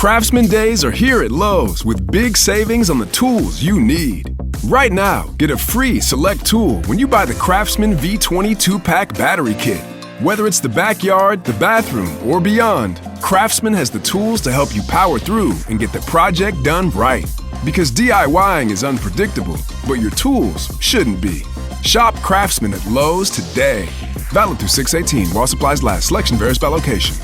Craftsman Days are here at Lowe's with big savings on the tools you need. Right now, get a free select tool when you buy the Craftsman V20 2-pack battery kit. Whether it's the backyard, the bathroom, or beyond, Craftsman has the tools to help you power through and get the project done right. Because DIYing is unpredictable, but your tools shouldn't be. Shop Craftsman at Lowe's today. Valid through 6/18 while supplies last. Selection varies by location.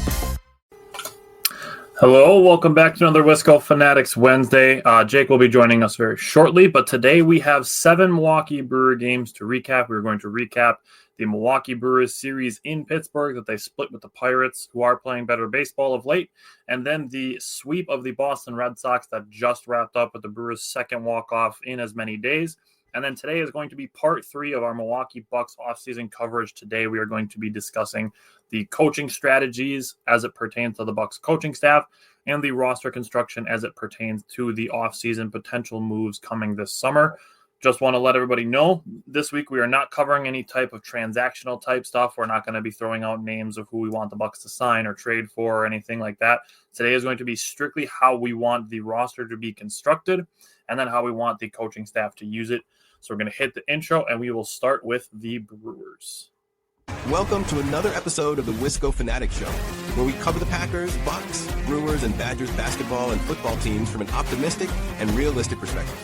Hello, welcome back to another Wisco Fanatics Wednesday. Jake will be joining us very shortly, but today we have 7 Milwaukee Brewer games to recap. We're going to recap the Milwaukee Brewers series in Pittsburgh that they split with the Pirates, who are playing better baseball of late, and then the sweep of the Boston Red Sox that just wrapped up with the Brewers' second walk-off in as many days. And then today is going to be part 3 of our Milwaukee Bucks offseason coverage. Today we are going to be discussing the coaching strategies as it pertains to the Bucks coaching staff and the roster construction as it pertains to the offseason potential moves coming this summer. Just want to let everybody know, this week we are not covering any type of transactional type stuff. We're not going to be throwing out names of who we want the Bucks to sign or trade for or anything like that. Today is going to be strictly how we want the roster to be constructed and then how we want the coaching staff to use it. So we're going to hit the intro and we will start with the Brewers. Welcome to another episode of the Wisco Fanatics Show, where we cover the Packers, Bucks, Brewers, and Badgers basketball and football teams from an optimistic and realistic perspective.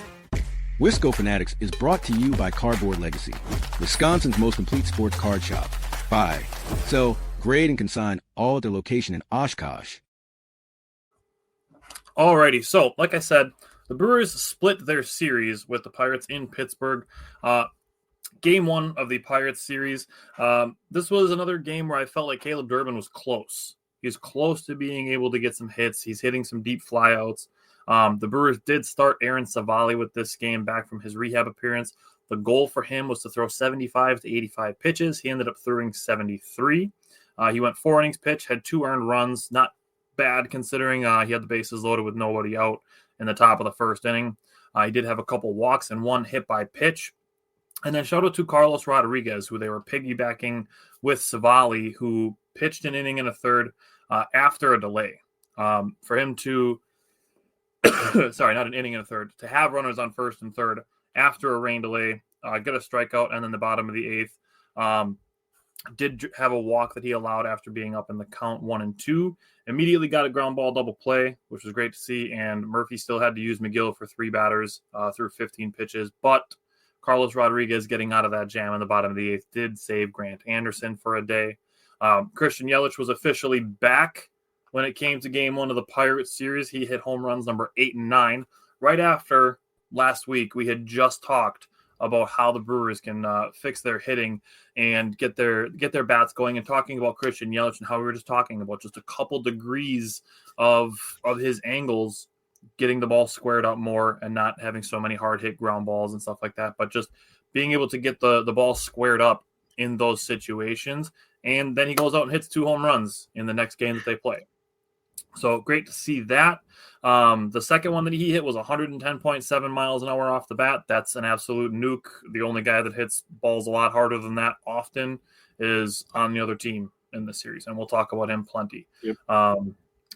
Wisco Fanatics is brought to you by Cardboard Legacy, Wisconsin's most complete sports card shop. Buy, sell, grade, and consign all at their location in Oshkosh. Alrighty, so like I said, the Brewers split their series with the Pirates in Pittsburgh. Game 1 of the Pirates series. This was another game where I felt like Caleb Durbin was close. He's close to being able to get some hits. He's hitting some deep flyouts. The Brewers did start Aaron Savali with this game back from his rehab appearance. The goal for him was to throw 75 to 85 pitches. He ended up throwing 73. He went 4 innings pitched, had 2 earned runs. Not bad considering he had the bases loaded with nobody out in the top of the first inning. He did have a couple walks and 1 hit by pitch. And then shout out to Carlos Rodriguez, who they were piggybacking with Savali, who pitched an inning and a third after a delay. For him to, sorry, not an inning and a third, to have runners on first and third after a rain delay, get a strikeout, and then the bottom of the 8th. Did have a walk that he allowed after being up in the count 1 and 2. Immediately got a ground ball double play, which was great to see. And Murphy still had to use McGill for 3 batters through 15 pitches. But Carlos Rodriguez getting out of that jam in the bottom of the 8th did save Grant Anderson for a day. Christian Yelich was officially back when it came to game 1 of the Pirates series. He hit home runs number 8 and 9. Right after last week, we had just talked about how the Brewers can fix their hitting and get their bats going, and talking about Christian Yelich and how we were just talking about just a couple degrees of his angles, getting the ball squared up more and not having so many hard hit ground balls and stuff like that, but just being able to get the ball squared up in those situations. And then he goes out and hits 2 home runs in the next game that they play. So great to see that. The second one that he hit was 110.7 miles an hour off the bat. That's an absolute nuke. The only guy that hits balls a lot harder than that often is on the other team in the series, and we'll talk about him plenty. Yep.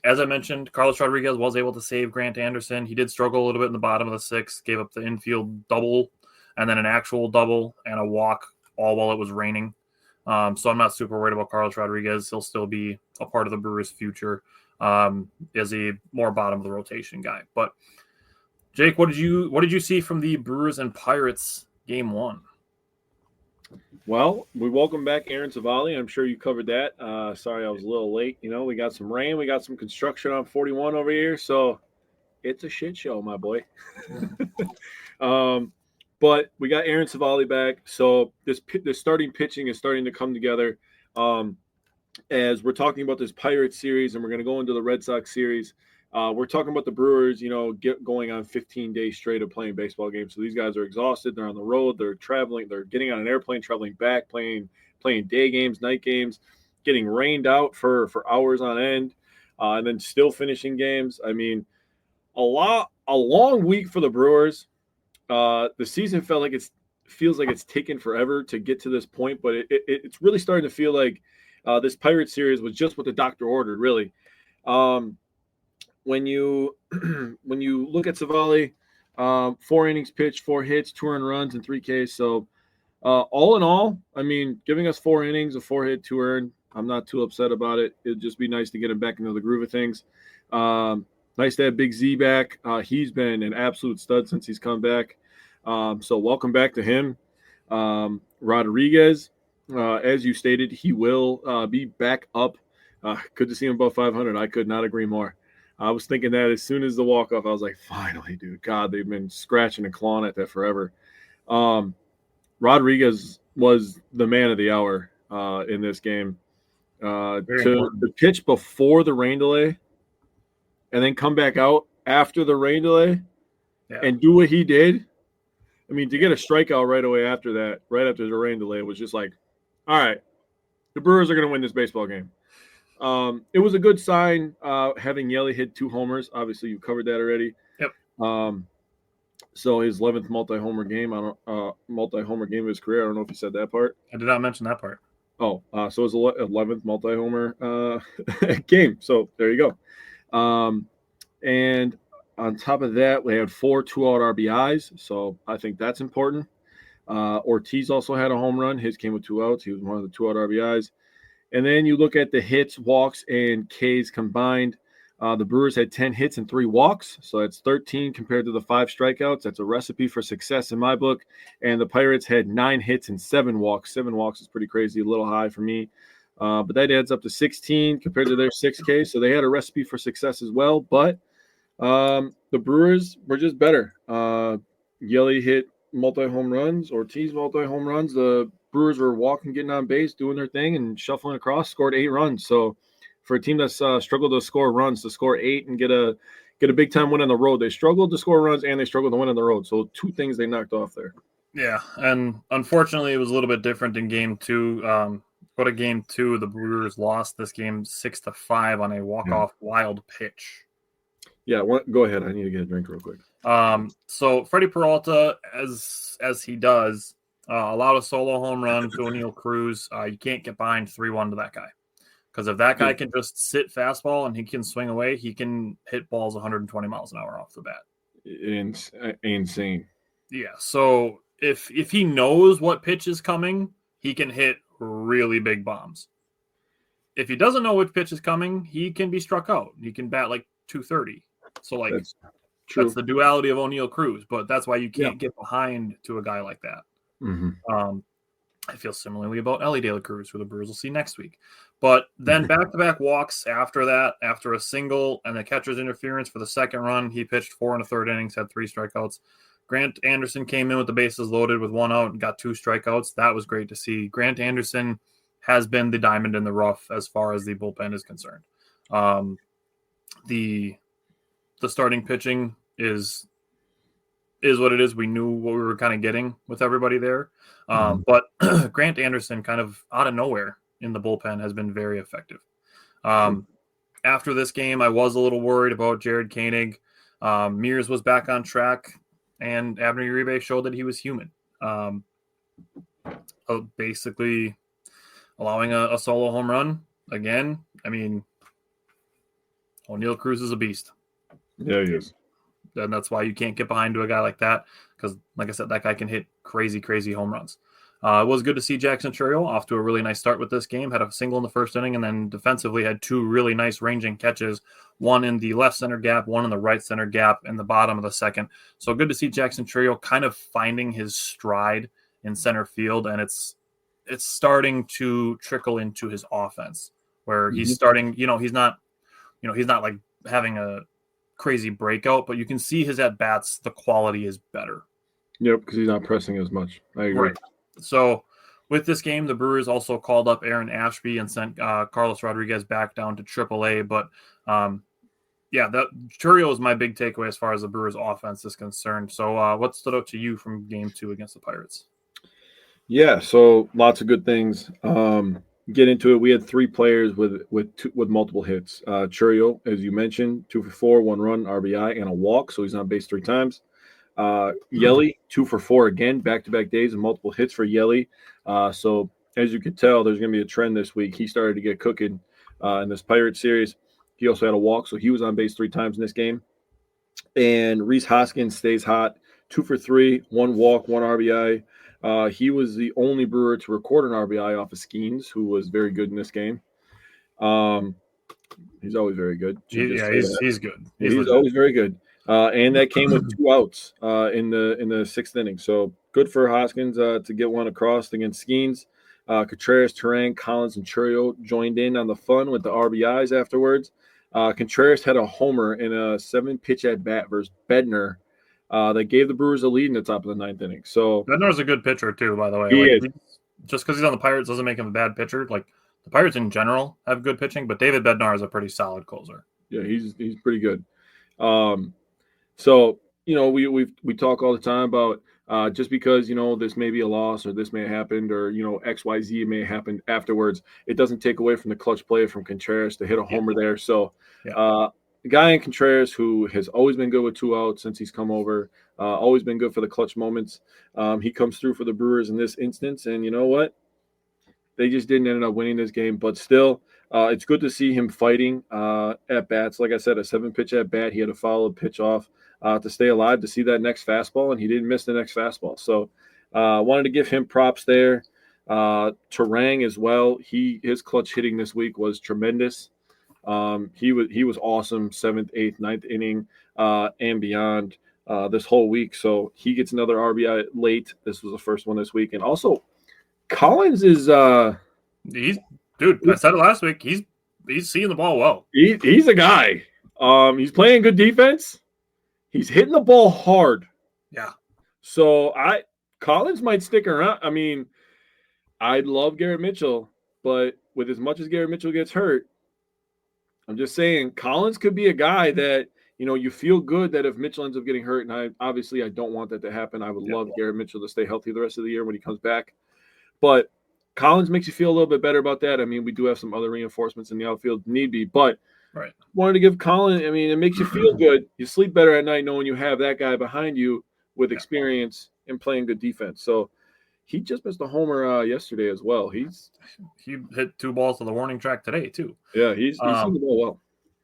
As I mentioned, Carlos Rodriguez was able to save Grant Anderson. He did struggle a little bit in the bottom of the 6th, gave up the infield double and then an actual double and a walk, all while it was raining. So I'm not super worried about Carlos Rodriguez. He'll still be a part of the Brewers' future as a more bottom of the rotation guy. But Jake, what did you see from the Brewers and Pirates game 1? Well, we welcome back Aaron Savali. I'm sure you covered that. Sorry I was a little late. You know, we got some rain. We got some construction on 41 over here. So it's a shit show, my boy. But we got Aaron Savali back. So this starting pitching is starting to come together. As we're talking about this Pirates series, and we're going to go into the Red Sox series. We're talking about the Brewers, going on 15 days straight of playing baseball games. So these guys are exhausted. They're on the road. They're traveling. They're getting on an airplane, traveling back, playing day games, night games, getting rained out for hours on end, and then still finishing games. I mean, a long week for the Brewers. The season feels like it's taken forever to get to this point, but it's really starting to feel like this Pirates series was just what the doctor ordered, really. when you when you look at Savali, 4 innings pitched, 4 hits, 2 earned runs, and 3 Ks. So all in all, I mean, giving us 4 innings, a 4 hit, 2 earned, I'm not too upset about it. It'd just be nice to get him back into the groove of things. Nice to have Big Z back. He's been an absolute stud since he's come back. So welcome back to him. Rodriguez, as you stated, he will be back up. Good to see him above 500. I could not agree more. I was thinking that as soon as the walk-off, I was like, finally, dude. God, they've been scratching and clawing at that forever. Rodriguez was the man of the hour in this game. To pitch before the rain delay and then come back out after the rain delay and do what he did. I mean, to get a strikeout right away after that, right after the rain delay, was just like, all right, the Brewers are going to win this baseball game. It was a good sign having Yelly hit 2 homers. Obviously, you covered that already. Yep. So his 11th multi-homer game of his career. I don't know if you said that part. I did not mention that part. Oh, so his 11th multi-homer game. So there you go. And on top of that, we had 4 2-out RBIs. So I think that's important. Ortiz also had a home run. His came with 2 outs. He was one of the 2-out RBIs. And then you look at the hits, walks, and Ks combined. The Brewers had 10 hits and 3 walks. So that's 13 compared to the 5 strikeouts. That's a recipe for success in my book. And the Pirates had 9 hits and 7 walks. 7 walks is pretty crazy, a little high for me. But that adds up to 16 compared to their 6K. So they had a recipe for success as well. But the Brewers were just better. Yelly hit multi-home runs, Ortiz multi-home runs. The Brewers were walking, getting on base, doing their thing, and shuffling across, scored 8 runs. So for a team that's struggled to score runs, to score 8 and get a big-time win on the road, they struggled to score runs and they struggled to win on the road. So 2 things they knocked off there. Yeah, and unfortunately, it was a little bit different in Game 2. But in Game 2, the Brewers lost this game 6-5 on a walk-off wild pitch. Yeah, go ahead. I need to get a drink real quick. So Freddie Peralta, as he does, allowed a solo home run to O'Neal Cruz. You can't get behind 3-1 to that guy. Because if that guy can just sit fastball and he can swing away, he can hit balls 120 miles an hour off the bat. Insane. Yeah, so if he knows what pitch is coming, he can hit really big bombs. If he doesn't know which pitch is coming, he can be struck out. He can bat like 230. So like that's the duality of O'Neal Cruz, but that's why you can't get behind to a guy like that. Mm-hmm. I feel similarly about Ellie De La Cruz, who the Brewers will see next week. But then back-to-back walks after that, after a single and the catcher's interference for the second run, he pitched 4 1/3 innings, had 3 strikeouts. Grant Anderson came in with the bases loaded with 1 out and got 2 strikeouts. That was great to see. Grant Anderson has been the diamond in the rough as far as the bullpen is concerned. The starting pitching is what it is. We knew what we were kind of getting with everybody there. But Grant Anderson kind of out of nowhere in the bullpen has been very effective. After this game, I was a little worried about Jared Koenig. Mears was back on track, and Abner Uribe showed that he was human. Basically allowing a solo home run again. I mean, O'Neal Cruz is a beast. Yeah, he is. And that's why you can't get behind to a guy like that because, like I said, that guy can hit crazy, crazy home runs. It was good to see Jackson Chourio off to a really nice start with this game. Had a single in the first inning and then defensively had 2 really nice ranging catches, one in the left center gap, one in the right center gap in the bottom of the second. So good to see Jackson Chourio kind of finding his stride in center field, and it's starting to trickle into his offense where he's starting, he's not like having a crazy breakout, but you can see his at-bats, the quality is better. Yep, because he's not pressing as much. I agree. Right. So with this game, the Brewers also called up Aaron Ashby and sent Carlos Rodriguez back down to AAA. But, that Chourio is my big takeaway as far as the Brewers offense is concerned. So what stood out to you from Game 2 against the Pirates? Yeah, so lots of good things. Get into it. We had 3 players with multiple hits. Chourio, as you mentioned, 2 for 4, 1 run, RBI, and a walk. So he's on base 3 times. Yelly, 2 for 4 again, back-to-back days and multiple hits for Yelly. So as you can tell, there's going to be a trend this week. He started to get cooking in this Pirate series. He also had a walk, so he was on base 3 times in this game. And Rhys Hoskins stays hot, 2 for 3, 1 walk, 1 RBI. He was the only Brewer to record an RBI off of Skeens, who was very good in this game. He's always very good. He's good. He's always very good. And that came with 2 outs in the 6th inning. So good for Hoskins to get one across against Skeens. Contreras, Terang, Collins, and Churio joined in on the fun with the RBIs afterwards. Contreras had a homer in a 7-pitch at bat versus Bednar that gave the Brewers a lead in the top of the 9th inning. So Bednar's a good pitcher too, by the way. He is. Just because he's on the Pirates doesn't make him a bad pitcher. Like the Pirates in general have good pitching, but David Bednar is a pretty solid closer. Yeah, he's pretty good. So we talk all the time about just because this may be a loss or this may have happened or XYZ may have happened afterwards, it doesn't take away from the clutch play from Contreras to hit a homer there. So the guy in Contreras who has always been good with 2 outs since he's come over, always been good for the clutch moments. He comes through for the Brewers in this instance, and you know what? They just didn't end up winning this game, but still, it's good to see him fighting at bats. Like I said, a 7-pitch at bat, he had a follow pitch off to stay alive, to see that next fastball, and he didn't miss the next fastball. So wanted to give him props there. Terang as well. His clutch hitting this week was tremendous. He was awesome 7th, 8th, 9th inning and beyond this whole week. So he gets another RBI late. This was the first one this week. And also Collins is I said it last week. He's seeing the ball well. He's a guy. He's playing good defense. He's hitting the ball hard. Yeah. So Collins might stick around. I mean, I love Garrett Mitchell, but with as much as Garrett Mitchell gets hurt, I'm just saying Collins could be a guy that, you feel good that if Mitchell ends up getting hurt, and I don't want that to happen. I would love Garrett Mitchell to stay healthy the rest of the year when he comes back. But Collins makes you feel a little bit better about that. I mean, we do have some other reinforcements in the outfield need be, but wanted to give Collins, it makes you feel good. You sleep better at night knowing you have that guy behind you with experience and playing good defense. So he just missed a homer yesterday as well. He hit 2 balls to the warning track today too. Yeah, he's seen the ball well.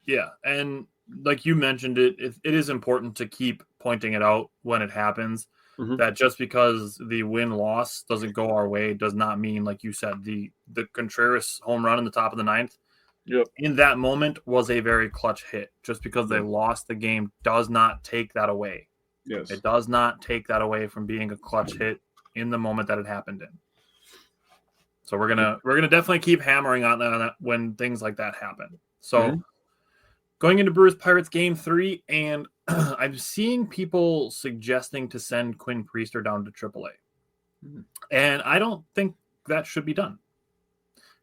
Yeah, and like you mentioned, it is important to keep pointing it out when it happens. Mm-hmm. That just because the win-loss doesn't go our way does not mean, like you said, the Contreras home run in the top of the 9th. Yep. In that moment was a very clutch hit. Just because they lost the game does not take that away. Yes. It does not take that away from being a clutch hit in the moment that it happened in. So we're gonna definitely keep hammering on that when things like that happen. So going into Brewers Pirates game 3, and I'm seeing people suggesting to send Quinn Priester down to AAA. And I don't think that should be done.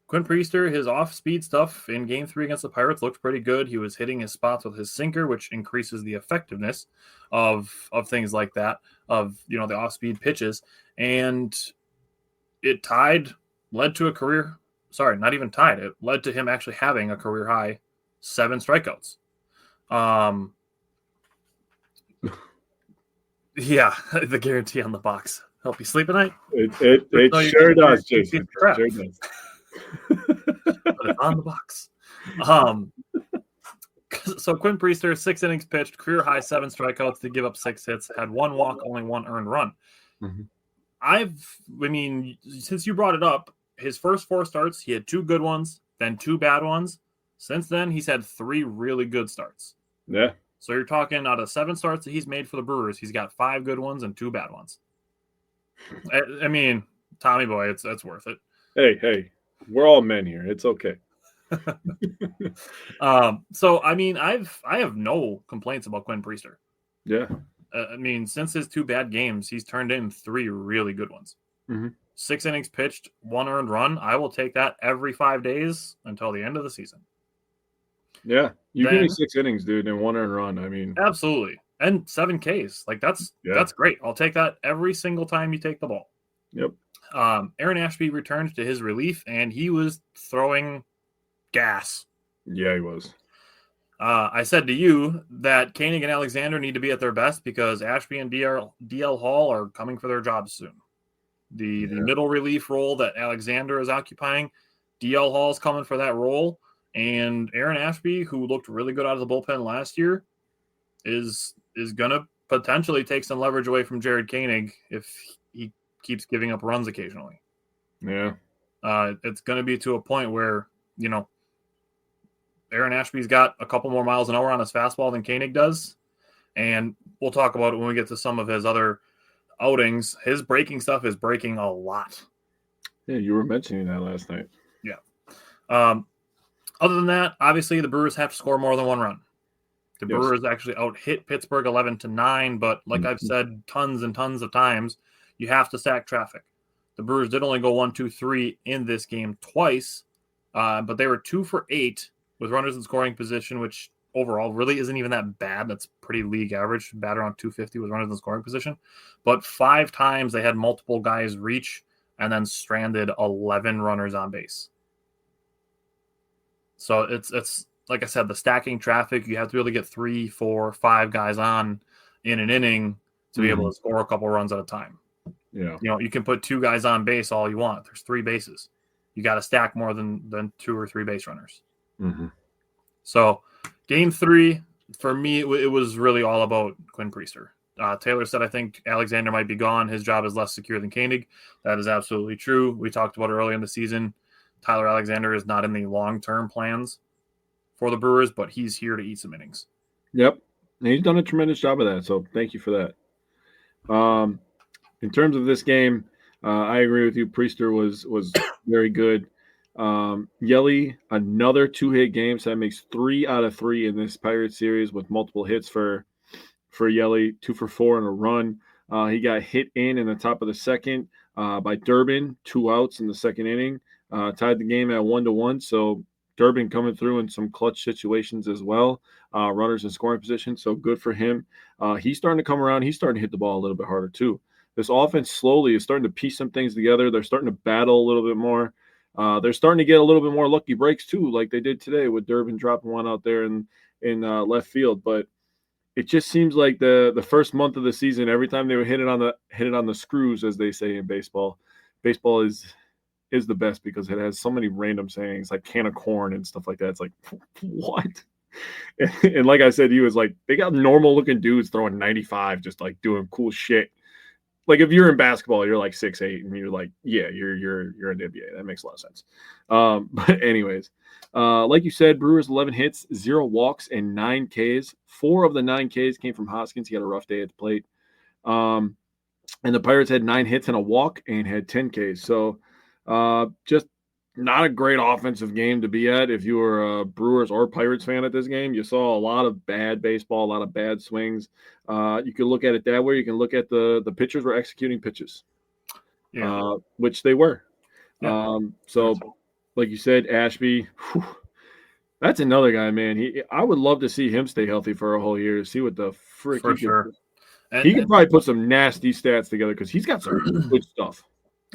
Quinn Priester, his off-speed stuff in Game 3 against the Pirates looked pretty good. He was hitting his spots with his sinker, which increases the effectiveness of things like that, of the off-speed pitches. And it led to a career – sorry, not even tied. It led to him actually having a career-high 7 strikeouts. Yeah, the guarantee on the box. Help you sleep at night? It sure does, Jason. It sure does. But it's on the box. So Quinn Priester, 6 innings pitched, career high 7 strikeouts to give up 6 hits, had 1 walk, only 1 earned run. Since you brought it up, his first 4 starts, he had 2 good ones, then 2 bad ones. Since then, he's had 3 really good starts. Yeah. So you're talking out of 7 starts that he's made for the Brewers, he's got 5 good ones and 2 bad ones. Tommy boy, it's worth it. Hey, we're all men here. It's okay. So I have no complaints about Quinn Priester. Yeah. Since his 2 bad games, he's turned in 3 really good ones. 6 innings pitched, 1 earned run. I will take that every 5 days until the end of the season. Yeah. Give me 6 innings, dude, and 1 earned run. Absolutely. And 7 Ks. That's great. I'll take that every single time you take the ball. Yep. Aaron Ashby returned to his relief, and he was throwing gas. Yeah, he was. I said to you that Koenig and Alexander need to be at their best because Ashby and DL Hall are coming for their jobs soon. The middle relief role that Alexander is occupying, DL Hall's coming for that role, And Aaron Ashby, who looked really good out of the bullpen last year, is going to potentially take some leverage away from Jared Koenig if he keeps giving up runs occasionally. Yeah. It's going to be to a point where, Aaron Ashby's got a couple more miles an hour on his fastball than Koenig does. And we'll talk about it when we get to some of his other outings. His breaking stuff is breaking a lot. Yeah, you were mentioning that last night. Yeah. Other than that, obviously the Brewers have to score more than one run. The Brewers actually out-hit Pittsburgh 11-9, but like I've said tons and tons of times, you have to stack traffic. The Brewers did only go 1-2-3 in this game twice, but they were 2 for 8 with runners in scoring position, which overall really isn't even that bad. That's pretty league average, bat around 250 with runners in scoring position. But 5 times they had multiple guys reach and then stranded 11 runners on base. So it's like I said, the stacking traffic, you have to really get 3, 4, 5 guys on in an inning to be able to score a couple runs at a time. Yeah. You can put 2 guys on base all you want. There's 3 bases. You got to stack more than 2 or 3 base runners. Mm-hmm. So game 3, for me, it was really all about Quinn Priester. Taylor said, I think Alexander might be gone. His job is less secure than Koenig. That is absolutely true. We talked about it early in the season. Tyler Alexander is not in the long-term plans for the Brewers, but he's here to eat some innings. Yep. And he's done a tremendous job of that, so thank you for that. In terms of this game, I agree with you. Priester was very good. Yelly, another 2-hit game, so that makes 3 out of 3 in this Pirates series with multiple hits for Yelly, 2 for 4 and a run. He got hit in the top of the second by Durbin, 2 outs in the second inning, tied the game at 1-1. So Durbin coming through in some clutch situations as well, runners in scoring position. So good for him. He's starting to come around. He's starting to hit the ball a little bit harder too. This offense slowly is starting to piece some things together. They're starting to battle a little bit more. They're starting to get a little bit more lucky breaks too, like they did today with Durbin dropping one out there in left field. But it just seems like the first month of the season, every time they would hit it on the screws, as they say in baseball. Baseball is the best because it has so many random sayings like can of corn and stuff like that. It's like, what? And like I said, he was like, they got normal looking dudes throwing 95, just like doing cool shit. Like if you're in basketball, you're like 6'8", and you're like, yeah, you're in the NBA. That makes a lot of sense. But anyways, like you said, Brewers 11 hits, 0 walks, and 9 Ks. 4 of the 9 Ks came from Hoskins. He had a rough day at the plate. And the Pirates had 9 hits and a walk and had 10 Ks. So just not a great offensive game to be at. If you were a Brewers or Pirates fan at this game, you saw a lot of bad baseball, a lot of bad swings. You can look at it that way. You can look at the pitchers were executing pitches, which they were. Yeah. So, like you said, Ashby, that's another guy, man. I would love to see him stay healthy for a whole year, see what the frick For sure. He can probably put some nasty stats together because he's got some good stuff.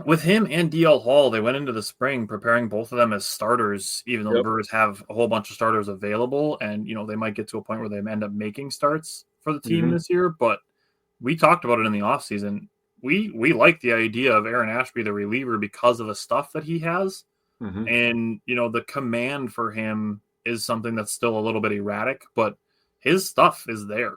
With him and DL Hall, they went into the spring preparing both of them as starters, even though the Brewers have a whole bunch of starters available. And, they might get to a point where they end up making starts for the team this year. But we talked about it in the offseason. We like the idea of Aaron Ashby, the reliever, because of the stuff that he has. Mm-hmm. And, the command for him is something that's still a little bit erratic, but his stuff is there.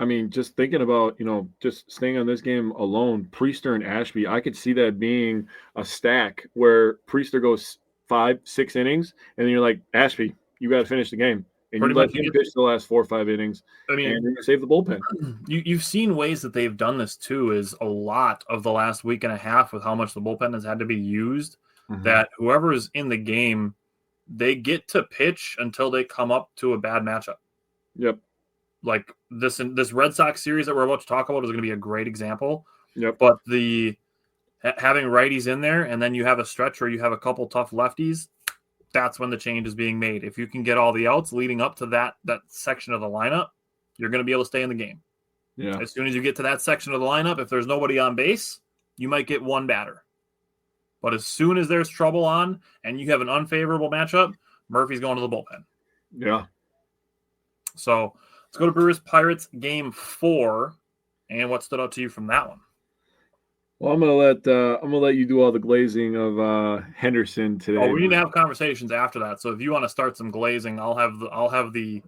I mean, just thinking about, just staying on this game alone, Priester and Ashby, I could see that being a stack where Priester goes 5-6 innings, and then you're like, Ashby, you got to finish the game. And you let him pitch the last 4 or 5 innings, and you save the bullpen. You've seen ways that they've done this, too, is a lot of the last week and a half with how much the bullpen has had to be used, that whoever is in the game, they get to pitch until they come up to a bad matchup. Yep. Like this Red Sox series that we're about to talk about is going to be a great example. Yep. But having righties in there, and then you have a stretch where you have a couple tough lefties, that's when the change is being made. If you can get all the outs leading up to that section of the lineup, you're going to be able to stay in the game. Yeah. As soon as you get to that section of the lineup, if there's nobody on base, you might get one batter. But as soon as there's trouble on and you have an unfavorable matchup, Murphy's going to the bullpen. Yeah. So let's go to Brewers Pirates game 4. And what stood out to you from that one? Well, I'm gonna let you do all the glazing of Henderson today. Oh, we need to have conversations after that. So if you want to start some glazing, I'll have the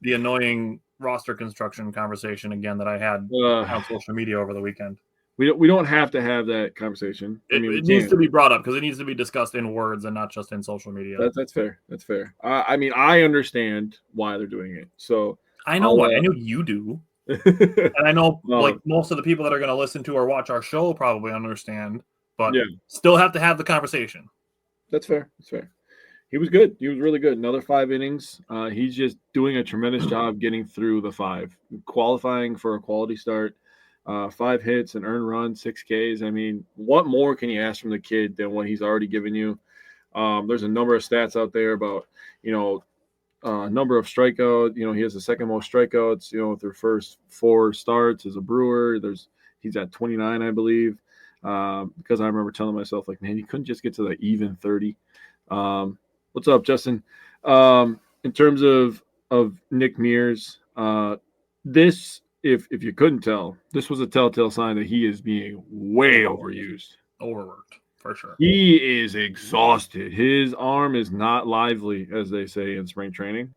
annoying roster construction conversation again that I had on social media over the weekend. We don't have to have that conversation. It needs to be brought up because it needs to be discussed in words and not just in social media. That's fair. That's fair. I mean, I understand why they're doing it. So I know why. I know you do. And I know like most of the people that are going to listen to or watch our show probably understand, but still have to have the conversation. That's fair. That's fair. He was good. He was really good. Another 5 innings. He's just doing a tremendous job getting through the 5, qualifying for a quality start. 5 hits, an earned run, 6 Ks. I mean, what more can you ask from the kid than what he's already given you? There's a number of stats out there about, number of strikeouts. He has the second most strikeouts, through first 4 starts as a Brewer. He's at 29, I believe, because I remember telling myself, like, man, you couldn't just get to the even 30. What's up, Justin? In terms of Nick Mears, this, if you couldn't tell, this was a telltale sign that he is being way overused. Overworked, for sure. He is exhausted. His arm is not lively, as they say in spring training.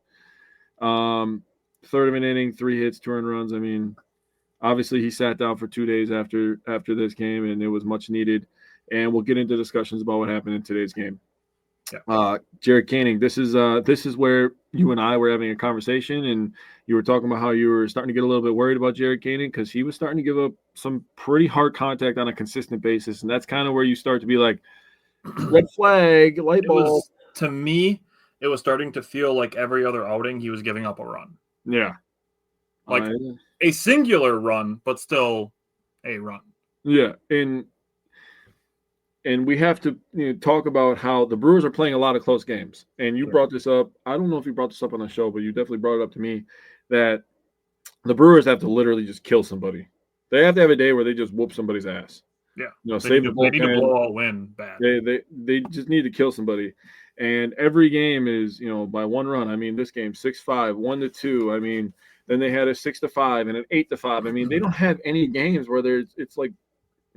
Third of an inning, 3 hits, 2 earned runs. I mean, obviously he sat down for 2 days after this game, and it was much needed. And we'll get into discussions about what happened in today's game. Yeah. Jared Koenig, this is where you and I were having a conversation, and you were talking about how you were starting to get a little bit worried about Jared Koenig because he was starting to give up some pretty hard contact on a consistent basis, and that's kind of where you start to be like, red flag, light bulb. To me, it was starting to feel like every other outing he was giving up a run. Yeah, like a singular run, but still a run. Yeah, and we have to talk about how the Brewers are playing a lot of close games. And you brought this up. I don't know if you brought this up on the show, but you definitely brought it up to me that the Brewers have to literally just kill somebody. They have to have a day where they just whoop somebody's ass. Yeah. Save the bullpen. They need to blow out win bad. They just need to kill somebody. And every game is, by 1 run. I mean, this game 6-5, 1-2. I mean, then they had a 6-5 and an 8-5. I mean, they don't have any games where it's like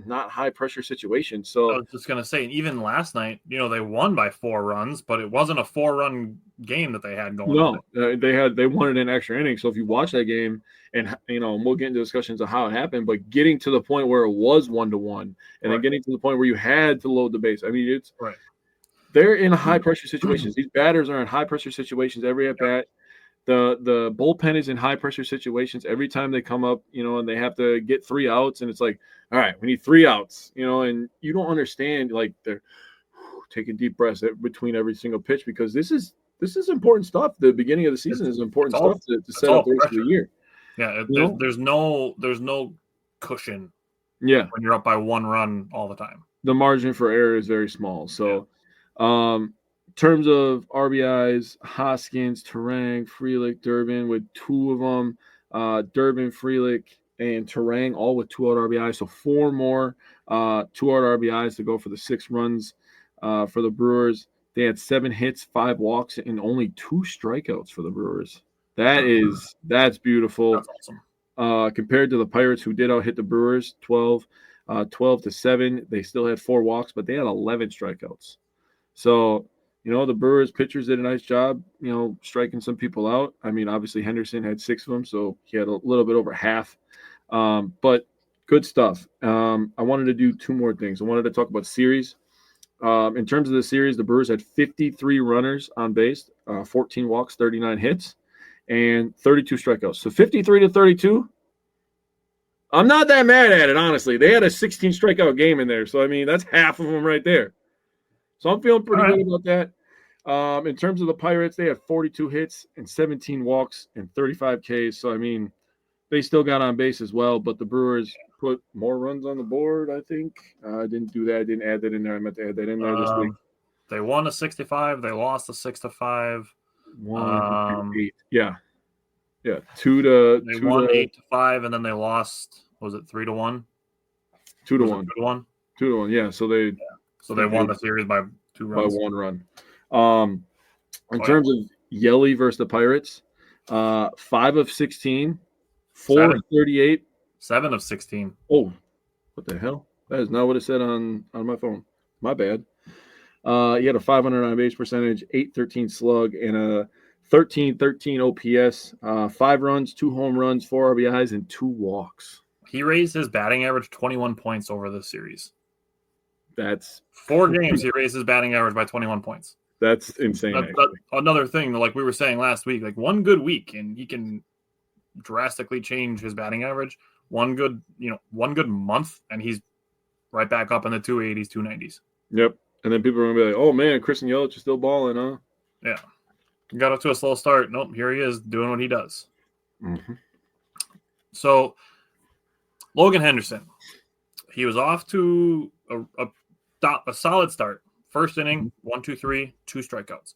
not high pressure situations. So I was just gonna say, even last night, they won by 4 runs, but it wasn't a 4-run game that they had going on. They won it in extra innings. So if you watch that game, and we'll get into discussions of how it happened, but getting to the point where it was 1-1, and then getting to the point where you had to load the base. I mean, it's right. They're in high pressure situations. These batters are in high pressure situations every at bat. The bullpen is in high pressure situations every time they come up, and they have to get 3 outs, and it's like, all right, we need 3 outs, and you don't understand, like, they're taking deep breaths between every single pitch because this is important stuff. The beginning of the season is important stuff to set up the rest of the year. Yeah, there's no cushion. Yeah, when you're up by 1 run all the time, the margin for error is very small. So, in terms of RBIs, Hoskins, Turang, Frelick, Durbin with 2 of them. Durbin, Frelick, and Turang all with 2-out RBIs. So 4 more 2-out RBIs to go for the 6 runs for the Brewers. They had 7 hits, 5 walks, and only 2 strikeouts for the Brewers. That's beautiful. That's awesome. Compared to the Pirates, who did out hit the Brewers 12-7. They still had 4 walks, but they had 11 strikeouts. So, the Brewers pitchers did a nice job, striking some people out. I mean, obviously Henderson had 6 of them, so he had a little bit over half. But good stuff. I wanted to do 2 more things. I wanted to talk about series. In terms of the series, the Brewers had 53 runners on base, 14 walks, 39 hits, and 32 strikeouts. So 53-32. I'm not that mad at it, honestly. They had a 16 strikeout game in there. So, I mean, that's half of them right there. So I'm feeling pretty good about that. In terms of the Pirates, they had 42 hits and 17 walks and 35 Ks. So, I mean, they still got on base as well, but the Brewers put more runs on the board, I think. I didn't do that. I didn't add that in there. I meant to add that in there this week. They won a 6-5. They lost a 6-5. 1-8. Yeah. 2 to. They won 8-5, and then they lost. Was it 3-1? 2-1. 2-1. 2-1. Yeah. So they. So they won the series by 2 runs. By 1 run. In terms of Yelly versus the Pirates, 5 of 16, 4 of 38. 7 of 16. Oh, what the hell? That is not what it said on my phone. My bad. He had a 500 on base percentage, 813 slug, and a 1313 OPS. 5 runs, 2 home runs, 4 RBIs, and 2 walks. He raised his batting average 21 points over this series. That's 4 games. He raised his batting average by 21 points. That's insane. That's another thing, like we were saying last week, like one good week and he can drastically change his batting average. One good month and he's right back up in the 280s, 290s. Yep. And then people are going to be like, oh, man, Christian Yelich is still balling, huh? Yeah. Got up to a slow start. Nope, here he is doing what he does. Mm-hmm. So, Logan Henderson, he was off to a solid start. First inning, 1, 2, 3, 2 strikeouts.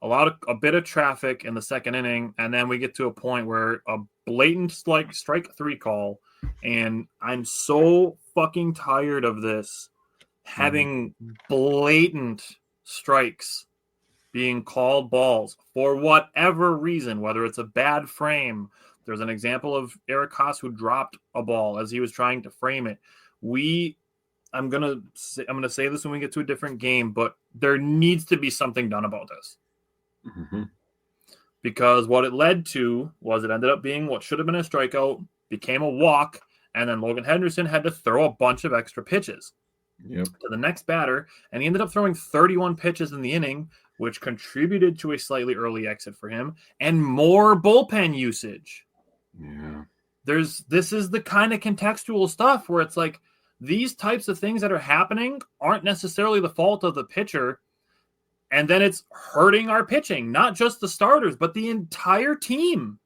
A bit of traffic in the second inning, and then we get to a point where a blatant strike 3 call, and I'm so fucking tired of this, having blatant strikes being called balls for whatever reason, whether it's a bad frame. There's an example of Eric Haas who dropped a ball as he was trying to frame it. I'm gonna say this when we get to a different game, but there needs to be something done about this. Mm-hmm. Because what it led to was it ended up being what should have been a strikeout, became a walk, and then Logan Henderson had to throw a bunch of extra pitches to the next batter, and he ended up throwing 31 pitches in the inning, which contributed to a slightly early exit for him, and more bullpen usage. Yeah. This is the kind of contextual stuff where it's like these types of things that are happening aren't necessarily the fault of the pitcher, and then it's hurting our pitching, not just the starters, but the entire team.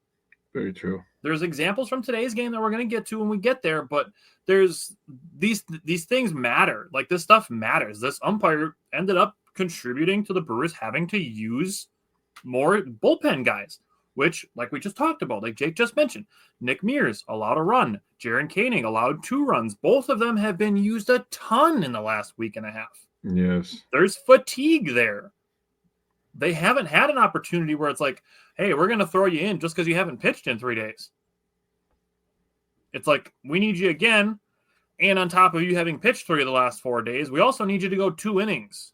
Very true. There's examples from today's game that we're going to get to when we get there, but there's these things matter. Like this stuff matters. This umpire ended up contributing to the Brewers having to use more bullpen guys, which, like we just talked about, like Jake just mentioned, Nick Mears allowed a run. Jaron Koenig allowed 2 runs. Both of them have been used a ton in the last week and a half. Yes. There's fatigue there. They haven't had an opportunity where it's like, hey, we're going to throw you in just because you haven't pitched in 3 days. It's like, we need you again. And on top of you having pitched 3 of the last 4 days, we also need you to go 2 innings.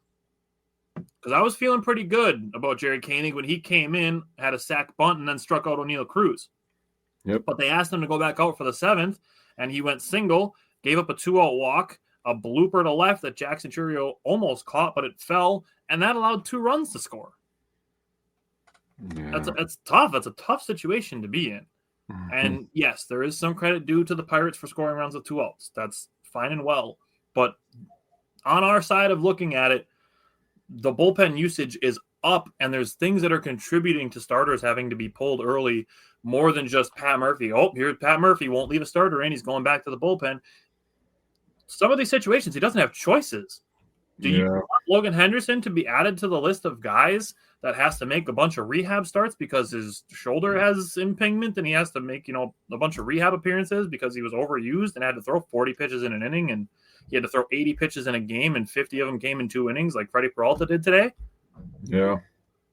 Because I was feeling pretty good about Jared Koenig when he came in, had a sack bunt, and then struck out O'Neal Cruz. Yep. But they asked him to go back out for the 7th, and he went single, gave up a 2-out walk, a blooper to left that Jackson Churio almost caught, but it fell, and that allowed 2 runs to score. Yeah. That's tough. That's a tough situation to be in. Mm-hmm. And yes, there is some credit due to the Pirates for scoring runs with 2 outs. That's fine and well. But on our side of looking at it, the bullpen usage is up, and there's things that are contributing to starters having to be pulled early more than just Pat Murphy. Oh, here's Pat Murphy, won't leave a starter in. He's going back to the bullpen. Some of these situations, he doesn't have choices. Do you want Logan Henderson to be added to the list of guys that has to make a bunch of rehab starts because his shoulder has impingement and he has to make, a bunch of rehab appearances because he was overused and had to throw 40 pitches in an inning and he had to throw 80 pitches in a game and 50 of them came in 2 innings like Freddie Peralta did today? Yeah.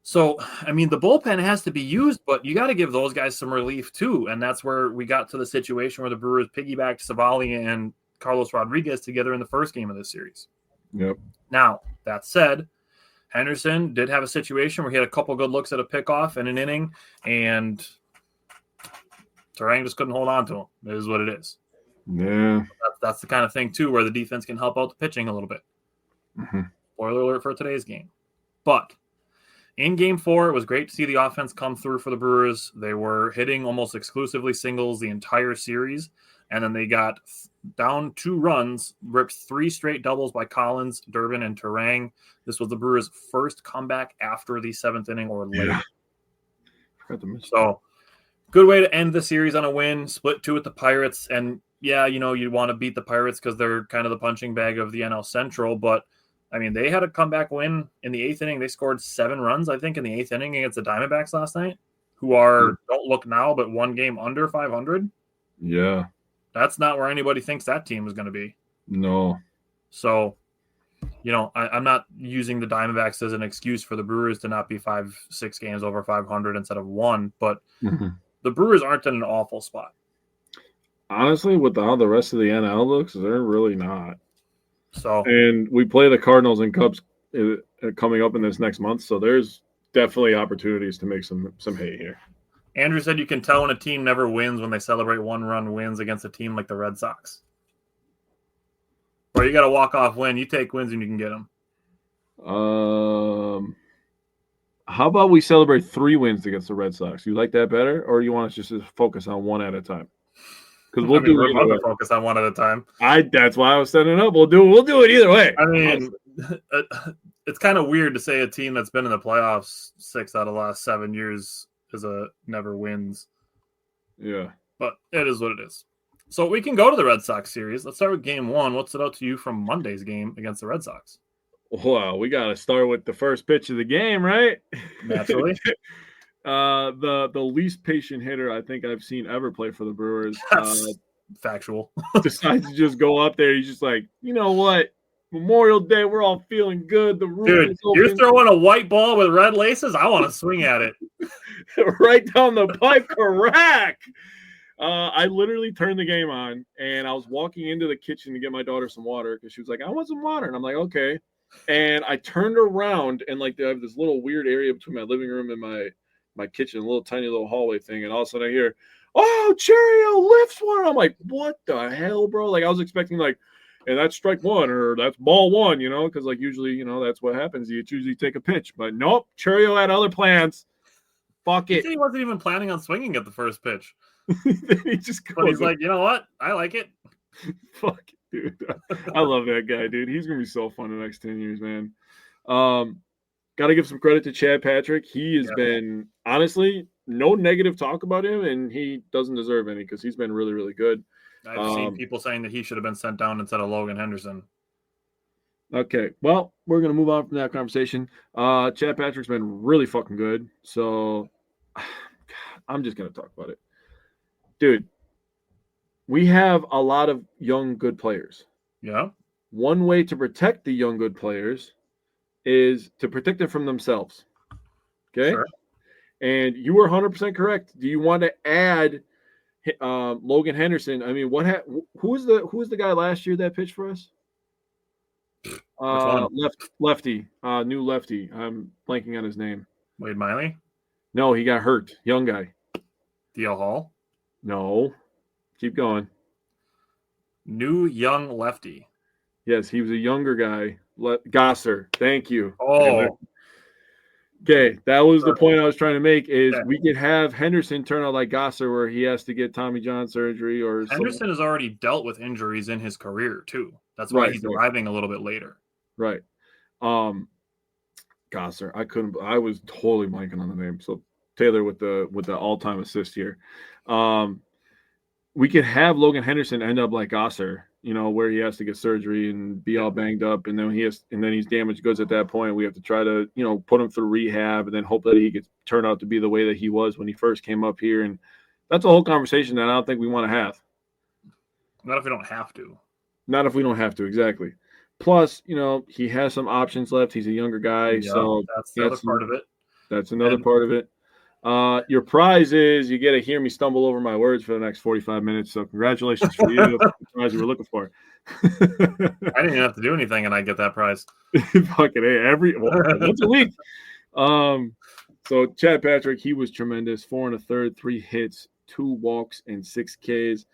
So, I mean, the bullpen has to be used, but you got to give those guys some relief too. And that's where we got to the situation where the Brewers piggybacked Savali and Carlos Rodriguez together in the first game of this series. Yep. Now, that said, Henderson did have a situation where he had a couple good looks at a pickoff in an inning, and Terang just couldn't hold on to him. It is what it is. Yeah. That's the kind of thing, too, where the defense can help out the pitching a little bit. Mm-hmm. Spoiler alert for today's game. But in Game 4, it was great to see the offense come through for the Brewers. They were hitting almost exclusively singles the entire series, and then they got down 2 runs, ripped 3 straight doubles by Collins, Durbin, and Terang. This was the Brewers' first comeback after the 7th inning or later. Yeah. So, good way to end the series on a win. Split 2 with the Pirates. And, yeah, you want to beat the Pirates because they're kind of the punching bag of the NL Central. But, I mean, they had a comeback win in the 8th inning. They scored 7 runs, I think, in the 8th inning against the Diamondbacks last night, who are, don't look now, but 1 game under 500. Yeah. That's not where anybody thinks that team is going to be. No. So, I'm not using the Diamondbacks as an excuse for the Brewers to not be 5-6 games over 500 instead of 1, but the Brewers aren't in an awful spot. Honestly, with how the rest of the NL looks, they're really not. So, and we play the Cardinals and Cubs coming up in this next month. So there's definitely opportunities to make some hay here. Andrew said you can tell when a team never wins when they celebrate one-run wins against a team like the Red Sox. Or you got a walk-off win. You take wins and you can get them. How about we celebrate 3 wins against the Red Sox? You like that better, or you want us just to focus on one at a time? Because we're about to focus on one at a time. That's why I was setting it up. We'll do it either way. I mean, it's kind of weird to say a team that's been in the playoffs 6 out of the last 7 years is a never wins. Yeah, but it is what it is. So we can go to the Red Sox series. Let's start with game 1. What stood out to you from Monday's game against the Red Sox? Well, we got to start with the first pitch of the game, right? Naturally. The least patient hitter I think I've seen ever play for the Brewers. That's factual. Decides to just go up there. He's just like, you know what? Memorial Day, we're all feeling good. The room is open. You're throwing a white ball with red laces? I want to swing at it. Right down the pipe, correct. I literally turned the game on, and I was walking into the kitchen to get my daughter some water because she was like, I want some water. And I'm like, okay. And I turned around, and like I have this little weird area between my living room and my kitchen, a little tiny little hallway thing. And all of a sudden I hear, oh, Cheerio lifts one. I'm like, what the hell, bro? Like I was expecting like, and that's strike 1 or that's ball 1, because like usually, that's what happens. You usually take a pitch, but nope. Cheerio had other plans. Fuck it. He wasn't even planning on swinging at the first pitch. He just goes, but he's like, you know what? I like it. Fuck it, dude. I love that guy, dude. He's gonna be so fun the next 10 years, man. Got to give some credit to Chad Patrick. He has been, honestly, no negative talk about him, and he doesn't deserve any because he's been really, really good. I've seen people saying that he should have been sent down instead of Logan Henderson. Okay, well, we're going to move on from that conversation. Chad Patrick's been really fucking good, so I'm just going to talk about it. Dude, we have a lot of young, good players. Yeah. One way to protect the young, good players is to protect them from themselves. Okay? Sure. And you were 100% correct. Do you want to add Logan Henderson? I mean, who was the guy last year that pitched for us? Lefty, new lefty. I'm blanking on his name. Wade Miley? No, he got hurt. Young guy. DL Hall? No. Keep going. New young lefty. Yes, he was a younger guy. Gosser. Thank you. Oh. Okay, that was the point I was trying to make is we could have Henderson turn out like Gosser where he has to get Tommy John surgery or Henderson something. has already dealt with injuries in his career too. That's why he's arriving a little bit later. Right. Gosser. I was totally blanking on the name. So Taylor with the all-time assist here. We could have Logan Henderson end up like Gosser, where he has to get surgery and be all banged up, and then he's damaged goods at that point. We have to try to, put him through rehab and then hope that he gets turned out to be the way that he was when he first came up here. And that's a whole conversation that I don't think we want to have. Not if we don't have to. Not if we don't have to, exactly. Plus, he has some options left. He's a younger guy, so that's the other part of it. That's another part of it. Your prize is you get to hear me stumble over my words for the next 45 minutes. So congratulations for you. That's the prize you were looking for. I didn't even have to do anything, and I get that prize. Fucking once a week. So Chad Patrick, he was tremendous. 4 1/3, 3 hits, 2 walks, and 6 Ks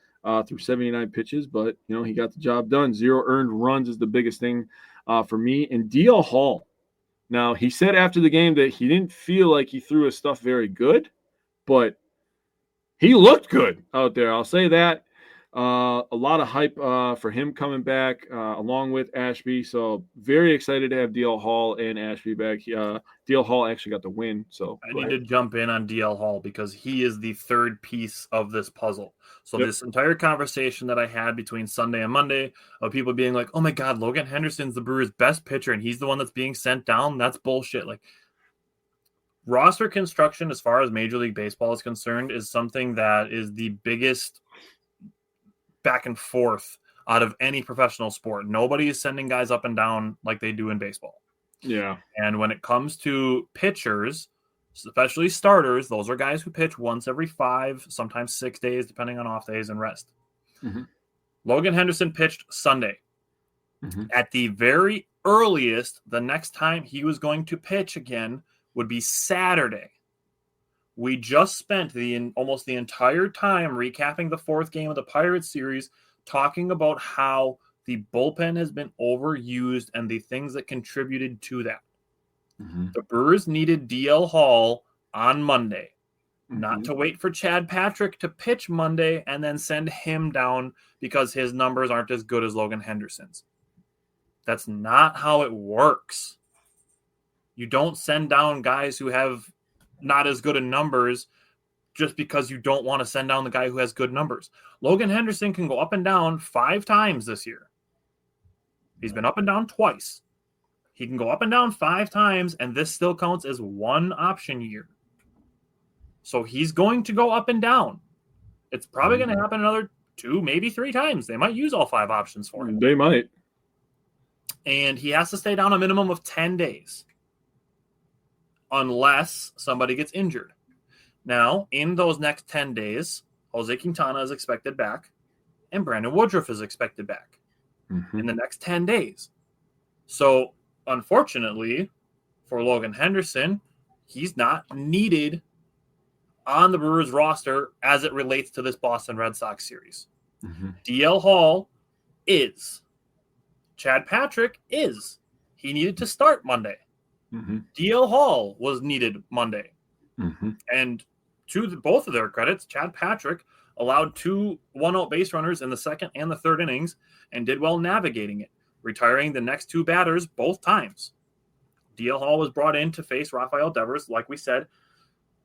through 79 pitches. But he got the job done. 0 earned runs is the biggest thing for me. And DL Hall. Now, he said after the game that he didn't feel like he threw his stuff very good, but he looked good out there. I'll say that. A lot of hype for him coming back along with Ashby. So very excited to have DL Hall and Ashby back. DL Hall actually got the win. So I need to jump in on DL Hall because he is the third piece of this puzzle. So this entire conversation that I had between Sunday and Monday of people being like, oh my God, Logan Henderson's the Brewers' best pitcher and he's the one that's being sent down. That's bullshit. Like, roster construction as far as Major League Baseball is concerned is something that is the biggest back and forth out of any professional sport. Nobody is sending guys up and down like they do in baseball. Yeah. And when it comes to pitchers, especially starters, those are guys who pitch once every 5, sometimes 6 days, depending on off days and rest. Mm-hmm. Logan Henderson pitched Sunday. At the very earliest, the next time he was going to pitch again would be Saturday. We just spent almost the entire time recapping the fourth game of the Pirates series, talking about how the bullpen has been overused and the things that contributed to that. The Brewers needed DL Hall on Monday, not to wait for Chad Patrick to pitch Monday and then send him down because his numbers aren't as good as Logan Henderson's. That's not how it works. You don't send down guys who have not as good of numbers just because you don't want to send down the guy who has good numbers. Logan Henderson can go up and down 5 times this year. He's been up and down twice. He can go up and down 5 times, and this still counts as one option year. So he's going to go up and down. It's probably going to happen another 2, maybe 3 times. They might use all 5 options for him. They might. And he has to stay down a minimum of 10 days unless somebody gets injured. Now, in those next 10 days, Jose Quintana is expected back, and Brandon Woodruff is expected back in the next 10 days. So, unfortunately, for Logan Henderson, he's not needed on the Brewers roster as it relates to this Boston Red Sox series. DL Hall is. Chad Patrick is. He needed to start Monday. DL Hall was needed Monday. And to both of their credits, Chad Patrick allowed 2 one-out base runners in the second and the third innings and did well navigating it, retiring the next 2 batters both times. DL Hall was brought in to face Rafael Devers. Like we said,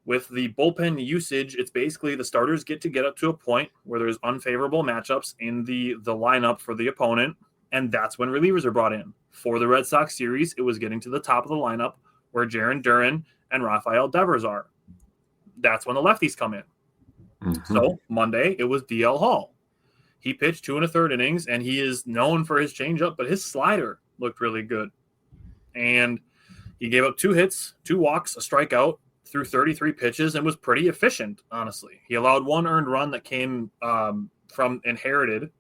with the bullpen usage, it's basically the starters get up to a point where there's unfavorable matchups in the lineup for the opponent, and that's when relievers are brought in. For the Red Sox series, it was getting to the top of the lineup where Jarren Duran and Rafael Devers are. That's when the lefties come in. So Monday, it was DL Hall. He pitched 2 1/3 innings, and he is known for his changeup, but his slider looked really good. And he gave up 2 hits, 2 walks, a strikeout through 33 pitches, and was pretty efficient, honestly. He allowed 1 earned run that came from inherited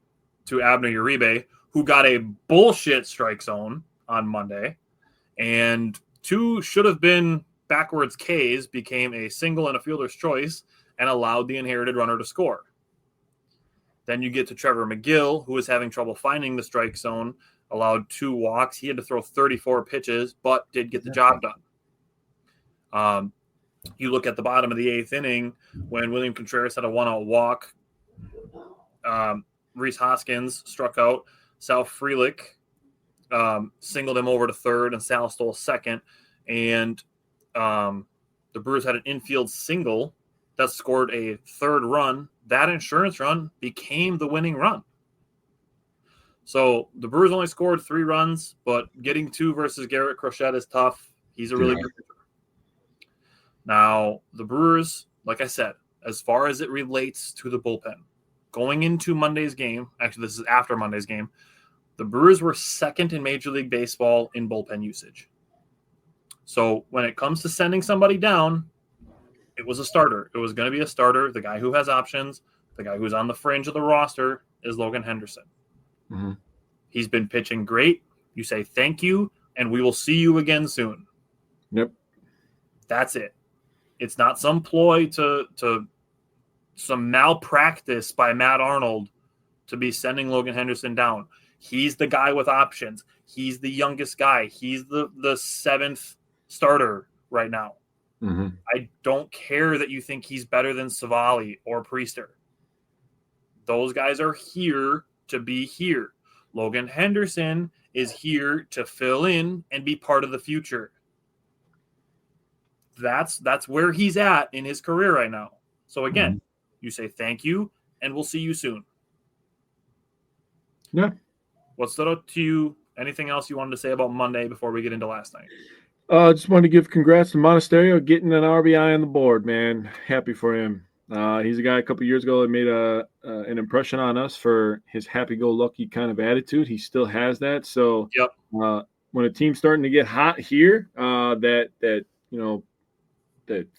to Abner Uribe, who got a bullshit strike zone on Monday, and 2 should have been backwards Ks became a single and a fielder's choice and allowed the inherited runner to score. Then you get to Trevor McGill, who was having trouble finding the strike zone, allowed 2 walks. He had to throw 34 pitches, but did get the job done. You look at the bottom of the 8th inning when William Contreras had a 1-out walk. Rhys Hoskins struck out. Sal Frelick singled him over to third, and Sal stole second. And the Brewers had an infield single that scored a 3rd run. That insurance run became the winning run. So the Brewers only scored 3 runs, but getting 2 versus Garrett Crochet is tough. He's a really good pitcher. Now, the Brewers, like I said, as far as it relates to the bullpen, going into Monday's game, actually this is after Monday's game, the Brewers were 2nd in Major League Baseball in bullpen usage. So when it comes to sending somebody down, it was a starter. It was going to be a starter. The guy who has options, the guy who's on the fringe of the roster is Logan Henderson. He's been pitching great. You say thank you, and we will see you again soon. Yep. That's it. It's not some ploy to some malpractice by Matt Arnold to be sending Logan Henderson down. He's the guy with options. He's the youngest guy. He's the 7th starter right now. I don't care that you think he's better than Savali or Priester. Those guys are here to be here. Logan Henderson is here to fill in and be part of the future. That's where he's at in his career right now. So again, you say thank you, and we'll see you soon. Yeah. What stood out to you? Anything else you wanted to say about Monday before we get into last night? Just wanted to give congrats to Monasterio getting an RBI on the board, man. Happy for him. He's a guy a couple years ago that made an impression on us for his happy-go-lucky kind of attitude. He still has that. So when a team's starting to get hot here, that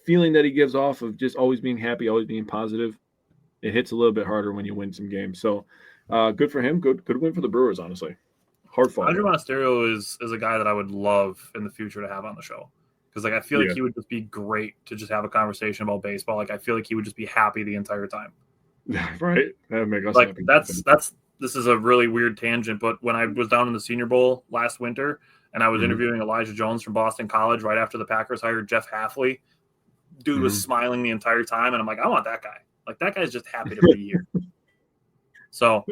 feeling that he gives off of just always being happy, always being positive, it hits a little bit harder when you win some games. So good for him. Good win for the Brewers, honestly. Hard fought. Andre Monasterio is a guy that I would love in the future to have on the show. Because like I feel like he would just be great to just have a conversation about baseball. Like I feel like he would just be happy the entire time. Right? That'd make us like happy. This is a really weird tangent, but when I was down in the Senior Bowl last winter and I was interviewing Elijah Jones from Boston College right after the Packers hired Jeff Hafley, dude was smiling the entire time, and I'm like, I want that guy. Like that guy's just happy to be here. So,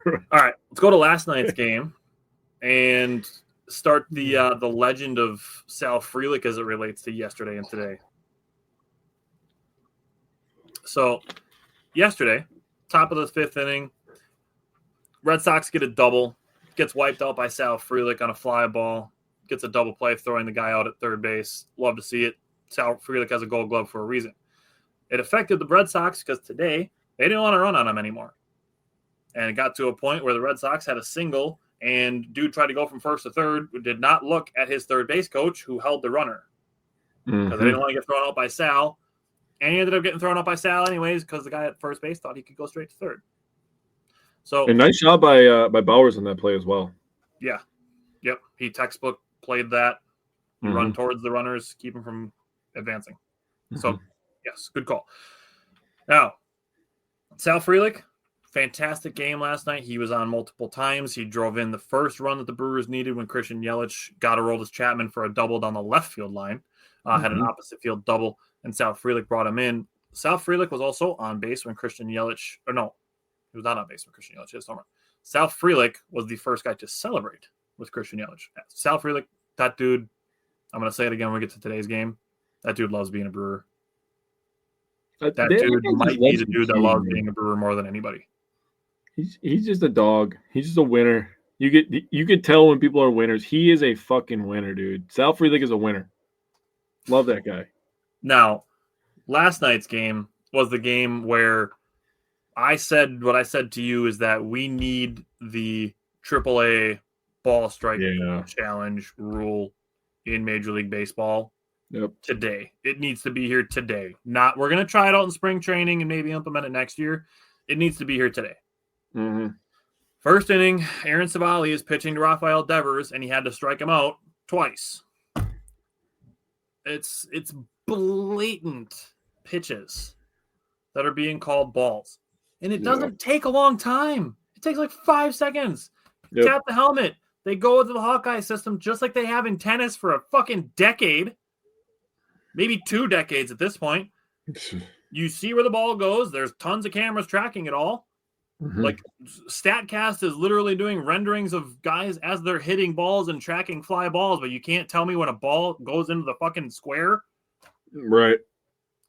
all right, let's go to last night's game and start the legend of Sal Frelick as it relates to yesterday and today. So, yesterday, top of the fifth inning, Red Sox get a double, gets wiped out by Sal Frelick on a fly ball, gets a double play, throwing the guy out at third base. Love to see it. Sal Frelick has a Gold Glove for a reason. It affected the Red Sox because today they didn't want to run on him anymore. And it got to a point where the Red Sox had a single, and dude tried to go from first to third, did not look at his third base coach who held the runner. Because they didn't want to get thrown out by Sal. And he ended up getting thrown out by Sal anyways because the guy at first base thought he could go straight to third. So, a nice job by Bowers on that play as well. Yeah. Yep. He textbook played that. You run towards the runners, keep them from advancing. So, yes, good call. Now, Sal Frelick, fantastic game last night. He was on multiple times. He drove in the first run that the Brewers needed when Christian Yelich got a Aroldis Chapman for a double down the left field line. Had an opposite field double, and Sal Frelick brought him in. Sal Frelick was also on base when Christian Yelich, or no, he was not on base when Christian Yelich hit his home run. Sal Frelick was the first guy to celebrate with Christian Yelich. Sal Frelick, that dude, I'm going to say it again when we get to today's game, that dude loves being a Brewer. That dude might be the dude that loves being a Brewer more than anybody. He's just a dog. He's just a winner. You could tell when people are winners. He is a fucking winner, dude. Sal Frelick is a winner. Love that guy. Now, last night's game was the game where I said what I said to you is that we need the AAA ball strike challenge rule in Major League Baseball today. It needs to be here today. Not we're going to try it out in spring training and maybe implement it next year. It needs to be here today. First inning, Aaron Savali is pitching to Rafael Devers, and he had to strike him out twice. It's blatant pitches that are being called balls. And it doesn't take a long time. It takes like 5 seconds. Tap the helmet. They go into the Hawkeye system just like they have in tennis for a fucking decade. Maybe 2 decades at this point. You see where the ball goes. There's tons of cameras tracking it all. Like StatCast is literally doing renderings of guys as they're hitting balls and tracking fly balls, but you can't tell me when a ball goes into the fucking square. Right.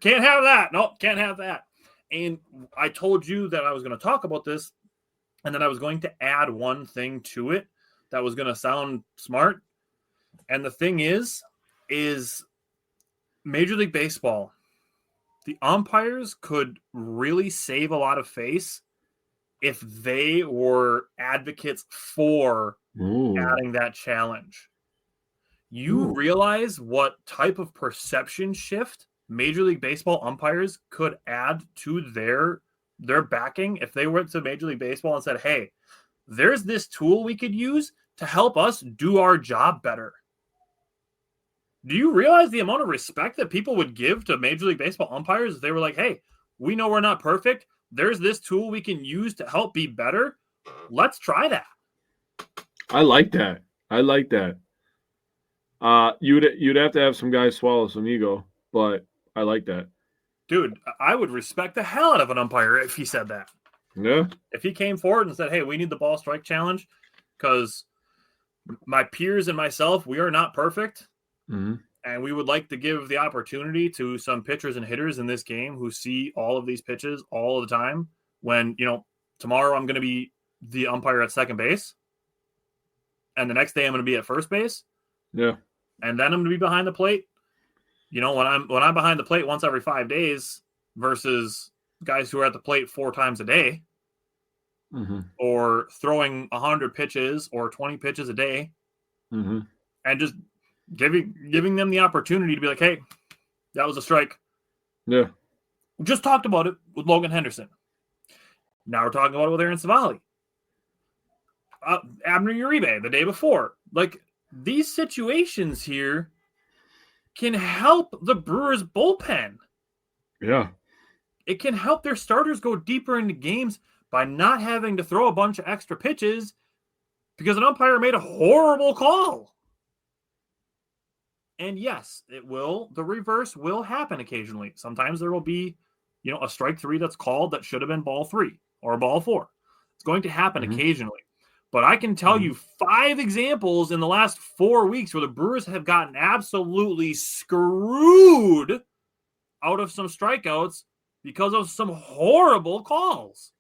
Can't have that. Nope, can't have that. And I told you that I was going to talk about this, and then I was going to add one thing to it that was going to sound smart. And the thing is Major League Baseball, the umpires could really save a lot of face if they were advocates for adding that challenge. You realize what type of perception shift Major League Baseball umpires could add to their backing if they went to Major League Baseball and said, hey, there's this tool we could use to help us do our job better. Do you realize the amount of respect that people would give to Major League Baseball umpires if they were like, hey, we know we're not perfect. There's this tool we can use to help be better. Let's try that. I like that. You'd have to have some guys swallow some ego, but I like that. Dude, I would respect the hell out of an umpire if he said that. Yeah. If he came forward and said, hey, we need the ball strike challenge because my peers and myself, we are not perfect. And we would like to give the opportunity to some pitchers and hitters in this game who see all of these pitches all the time. When, tomorrow I'm going to be the umpire at second base. And the next day I'm going to be at first base. Yeah. And then I'm going to be behind the plate. When I'm behind the plate once every 5 days versus guys who are at the plate 4 times a day or throwing 100 pitches or 20 pitches a day and just giving them the opportunity to be like, hey, that was a strike. Yeah. We just talked about it with Logan Henderson. Now we're talking about it with Aaron Savali. Abner Uribe the day before. Like, these situations here can help the Brewers bullpen. Yeah. It can help their starters go deeper into games by not having to throw a bunch of extra pitches because an umpire made a horrible call. And yes, the reverse will happen occasionally. Sometimes there will be, a strike 3 that's called that should have been ball 3 or ball 4. It's going to happen occasionally. But I can tell you 5 examples in the last 4 weeks where the Brewers have gotten absolutely screwed out of some strikeouts because of some horrible calls.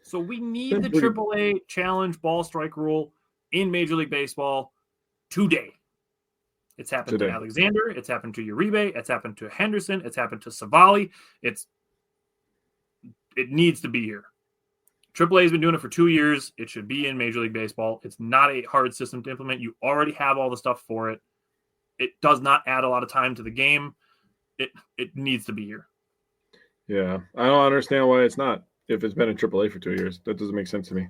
So we need the AAA challenge ball strike rule in Major League Baseball today. It's happened to Alexander. It's happened to Uribe. It's happened to Henderson. It's happened to Savali. It needs to be here. AAA has been doing it for 2 years. It should be in Major League Baseball. It's not a hard system to implement. You already have all the stuff for it. It does not add a lot of time to the game. It needs to be here. Yeah, I don't understand why it's not. If it's been in AAA for 2 years, that doesn't make sense to me.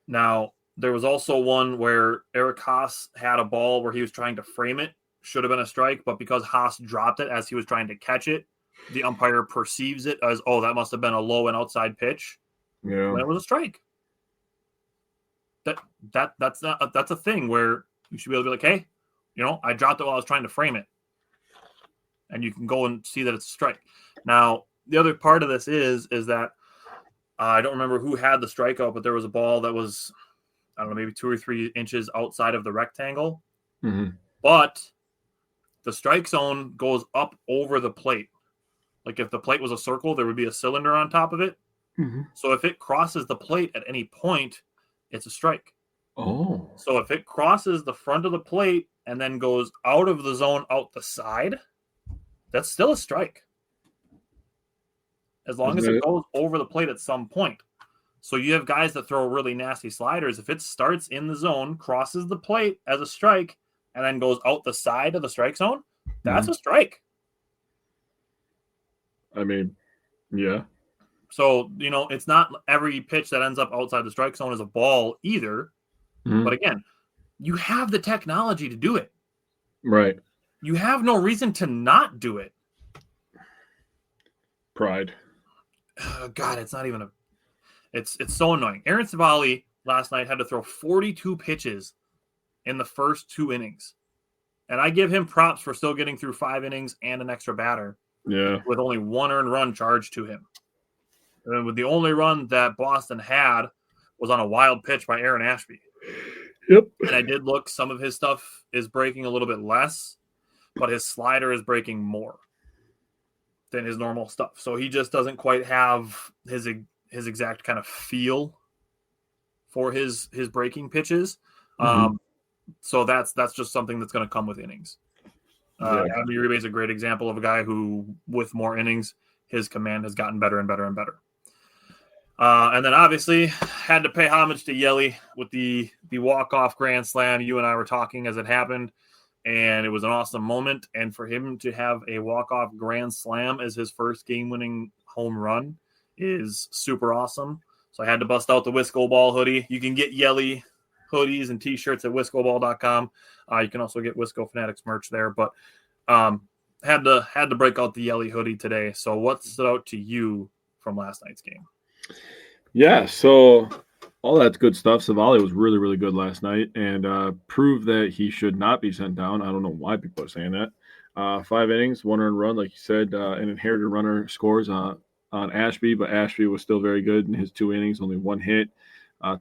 Now, there was also one where Eric Haas had a ball where he was trying to frame it. Should have been a strike, but because Haas dropped it as he was trying to catch it, the umpire perceives it as, that must have been a low and outside pitch. Yeah, when it was a strike. That's a thing where you should be able to be like, hey, I dropped it while I was trying to frame it, and you can go and see that it's a strike. Now, the other part of this is that I don't remember who had the strikeout, but there was a ball that was, I don't know, maybe 2 or 3 inches outside of the rectangle, but the strike zone goes up over the plate. Like if the plate was a circle, there would be a cylinder on top of it. So if it crosses the plate at any point, it's a strike. Oh. So if it crosses the front of the plate and then goes out of the zone out the side, that's still a strike. As long as it goes over the plate at some point. So you have guys that throw really nasty sliders. If it starts in the zone, crosses the plate as a strike, and then goes out the side of the strike zone, that's a strike. I mean, yeah. So, it's not every pitch that ends up outside the strike zone is a ball either. But again, you have the technology to do it. Right. You have no reason to not do it. Pride. God, it's not even it's so annoying. Aaron Savali last night had to throw 42 pitches in the first 2 innings. And I give him props for still getting through 5 innings and an extra batter. Yeah. With only 1 earned run charged to him. And with the only run that Boston had was on a wild pitch by Aaron Ashby. Yep. And I did look, some of his stuff is breaking a little bit less, but his slider is breaking more than his normal stuff. So he just doesn't quite have his exact kind of feel for his breaking pitches. So that's just something that's going to come with innings. Abner Uribe is a great example of a guy who, with more innings, his command has gotten better and better and better. And then obviously had to pay homage to Yelly with the walk-off grand slam. You and I were talking as it happened, and it was an awesome moment. And for him to have a walk-off grand slam as his first game-winning home run is super awesome. So I had to bust out the Wisco Ball hoodie. You can get Yelly hoodies and T-shirts at WiscoBall.com. You can also get Wisco Fanatics merch there. But had to break out the Yelly hoodie today. So what stood out to you from last night's game? Yeah, so all that good stuff. Savali was really, really good last night and proved that he should not be sent down. I don't know why people are saying that. 5 innings, 1 earned run, like you said, an inherited runner scores on Ashby, but Ashby was still very good in his 2 innings, only 1 hit,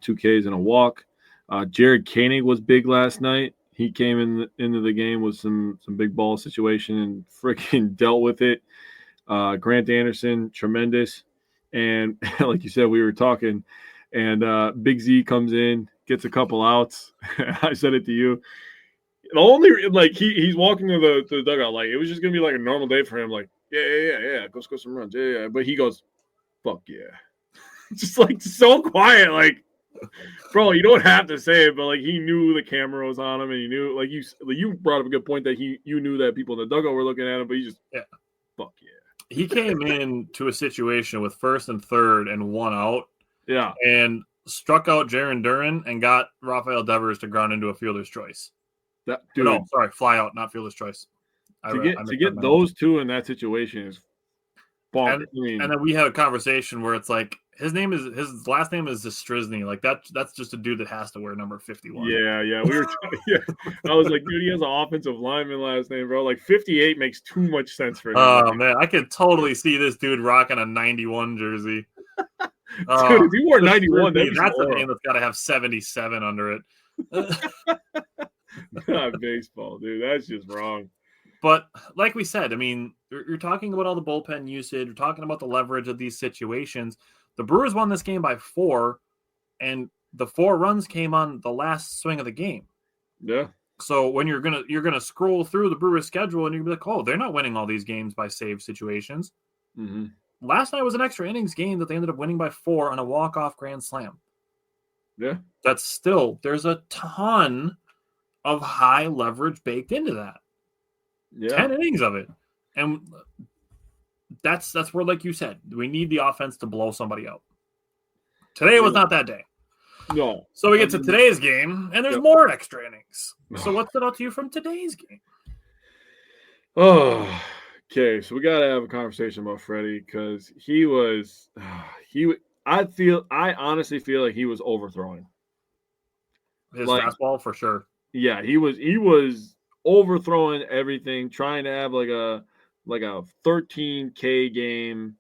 2 Ks and a walk. Jared Koenig was big last night. He came into the game with some big ball situation and freaking dealt with it. Grant Anderson, tremendous. And like you said, we were talking, and Big Z comes in, gets a couple outs. I said it to you. The only he's walking to the dugout like it was just gonna be like a normal day for him. Like go score some runs, yeah. But he goes, fuck yeah, just like so quiet, like. Bro, you don't have to say it, but like he knew the camera was on him, and he knew you brought up a good point that you knew that people in the dugout were looking at him, but he just fuck yeah. He came in to a situation with 1st and 3rd and 1 out. Yeah. And struck out Jarren Duran and got Rafael Devers to ground into a fielder's choice. Fly out, not fielder's choice. To get those two in that situation is bonkers. And then we had a conversation where it's like his last name is Zastryzny. Like that's just a dude that has to wear number 51. Yeah. We were I was like, dude, he has an offensive lineman last name, bro. Like 58 makes too much sense for him. Oh man, I could totally see this dude rocking a 91 jersey. Dude, if he wore 91, that's a name that's got to have 77 under it. Not baseball, dude. That's just wrong. But like we said, I mean, you're talking about all the bullpen usage. You're talking about the leverage of these situations. The Brewers won this game by 4, and the 4 runs came on the last swing of the game. Yeah. So when you're gonna scroll through the Brewers' schedule, and you're gonna be like, oh, they're not winning all these games by save situations. Mm-hmm. Last night was an extra innings game that they ended up winning by 4 on a walk-off grand slam. Yeah. There's a ton of high leverage baked into that. Yeah. 10 innings of it. And that's where, like you said, we need the offense to blow somebody out. Today was not that day. No. So we get to today's game, and there's more extra innings. So what stood out to you from today's game? Oh, okay. So we got to have a conversation about Freddie because I honestly feel like he was overthrowing. His fastball, for sure. Yeah, he was overthrowing everything, trying to have like a 13K game.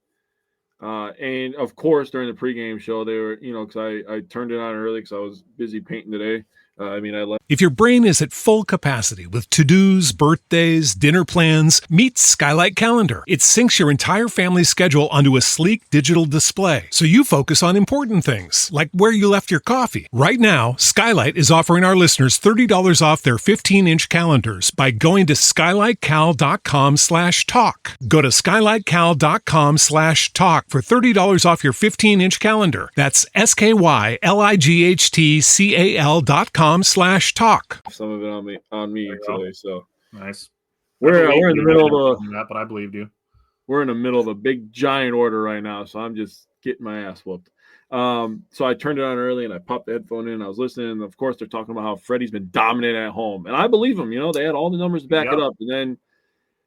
And of course, during the pregame show, they were, because I turned it on early because I was busy painting today. If your brain is at full capacity with to-dos, birthdays, dinner plans, meet Skylight Calendar. It syncs your entire family's schedule onto a sleek digital display, so you focus on important things, like where you left your coffee. Right now, Skylight is offering our listeners $30 off their 15-inch calendars by going to skylightcal.com/talk. Go to skylightcal.com/talk for $30 off your 15-inch calendar. That's skylightcal.com/talk. Some of it on me today. So nice. We're in the middle of that, but I believed you. We're in the middle of a big giant order right now, so I'm just getting my ass whooped. So I turned it on early and I popped the headphone in. I was listening, and of course they're talking about how Freddie's been dominant at home, and I believe him. They had all the numbers to back it up. And then,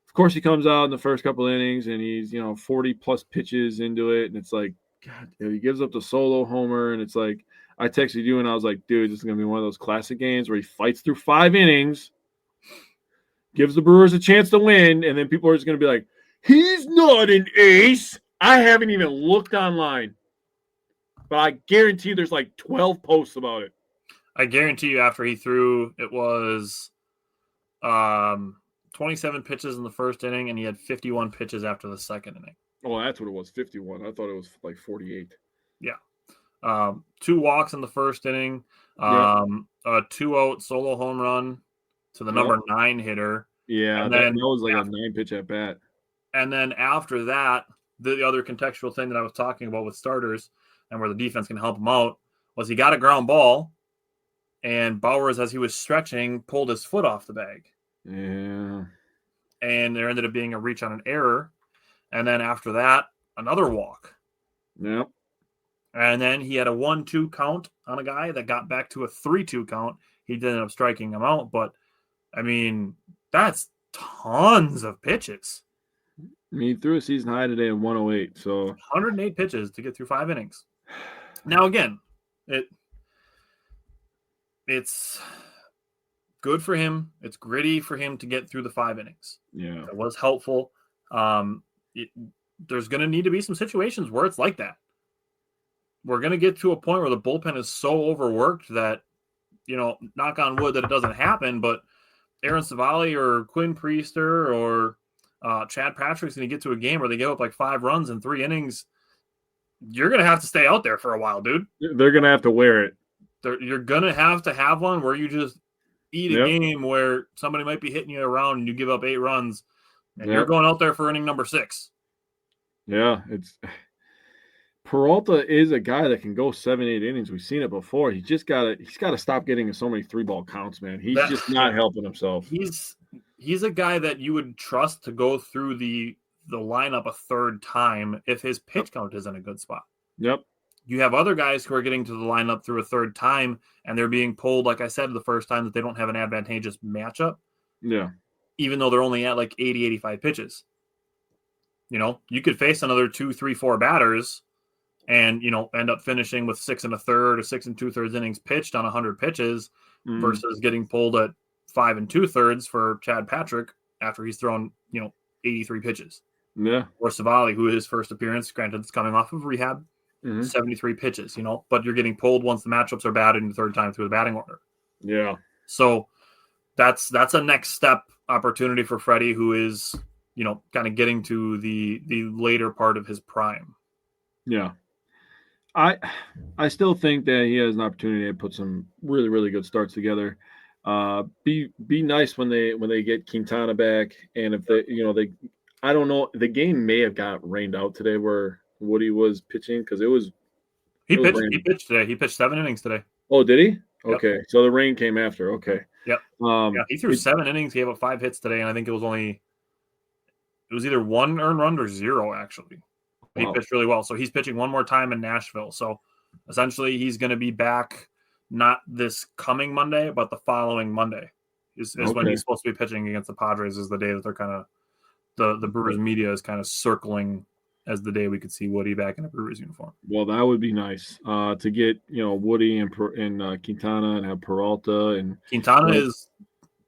of course, he comes out in the first couple innings and he's 40 plus pitches into it, and it's like, God, he gives up the solo homer, and it's like. I texted you and I was like, dude, this is going to be one of those classic games where he fights through 5 innings, gives the Brewers a chance to win, and then people are just going to be like, he's not an ace. I haven't even looked online, but I guarantee there's like 12 posts about it. I guarantee you after he threw, it was 27 pitches in the first inning, and he had 51 pitches after the second inning. Oh, that's what it was, 51. I thought it was like 48. Yeah. 2 walks in the first inning, a 2-out solo home run to the number 9 hitter. Yeah, and that was like a 9-pitch at bat. And then after that, the other contextual thing that I was talking about with starters and where the defense can help him out was he got a ground ball, and Bowers, as he was stretching, pulled his foot off the bag. Yeah. And there ended up being a reach on an error. And then after that, another walk. Yep. And then he had a 1-2 count on a guy that got back to a 3-2 count. He did end up striking him out, but I mean, that's tons of pitches. I mean, he threw a season high today in 108. So 108 pitches to get through 5 innings. Now again, it's good for him. It's gritty for him to get through the 5 innings. Yeah, it was helpful. There's going to need to be some situations where it's like that. We're going to get to a point where the bullpen is so overworked that, knock on wood that it doesn't happen, but Aaron Savali or Quinn Priester or Chad Patrick's going to get to a game where they give up like 5 runs in 3 innings. You're going to have to stay out there for a while, dude. They're going to have to wear it. You're going to have one where you just eat a game where somebody might be hitting you around and you give up 8 runs and you're going out there for inning number 6. Yeah, Peralta is a guy that can go 7-8 innings. We've seen it before. He's got to stop getting so many 3-ball counts, man. He's just not helping himself. He's a guy that you would trust to go through the lineup a third time if his pitch count is in a good spot. Yep. you have other guys who are getting to the lineup through a third time, and they're being pulled, like I said, the first time that they don't have an advantageous matchup. Yeah. Even though they're only at like 80, 85 pitches. You could face another 2, 3, 4 batters and, end up finishing with 6 1/3 or 6 2/3 innings pitched on 100 pitches versus getting pulled at 5 2/3 for Chad Patrick after he's thrown, 83 pitches. Yeah. Or Savali, who his first appearance, granted, it's coming off of rehab, 73 pitches, but you're getting pulled once the matchups are batted in the third time through the batting order. Yeah. So that's a next step opportunity for Freddie, who is, kind of getting to the later part of his prime. Yeah. I still think that he has an opportunity to put some really, really good starts together. Be nice when they get Quintana back, and if they I don't know, the game may have got rained out today where Woody was pitching because he pitched today. He pitched 7 innings today. Oh, did he? Yep. Okay, so the rain came after. Okay. Yep. He threw 7 innings, gave up 5 hits today, and I think it was either 1 earned run or 0 actually. He pitched really well. So he's pitching one more time in Nashville. So essentially he's going to be back not this coming Monday, but the following Monday is when he's supposed to be pitching against the Padres, is the day that they're kind of the Brewers media is kind of circling as the day we could see Woody back in a Brewers uniform. Well, that would be nice to get, Woody and Quintana and have Peralta. And Quintana is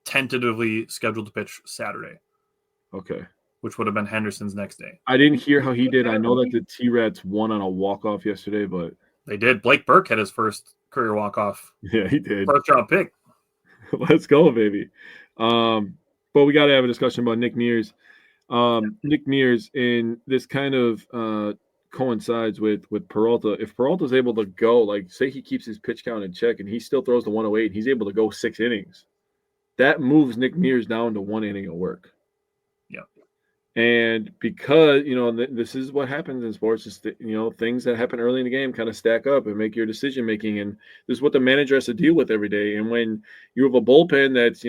tentatively scheduled to pitch Saturday. Okay. Which would have been Henderson's next day. I didn't hear how he did. I know that the T-Rats won on a walk-off yesterday, but they did. Blake Burke had his first career walk-off. Yeah, he did. First round pick. Let's go, baby. But we got to have a discussion about Nick Mears. Nick Mears, and this kind of coincides with Peralta. If Peralta's able to go, like, say he keeps his pitch count in check and he still throws the 108, and he's able to go 6 innings, that moves Nick Mears down to 1 inning of work. Yeah. And because, this is what happens in sports, just, things that happen early in the game kind of stack up and make your decision making. And this is what the manager has to deal with every day. And when you have a bullpen that's,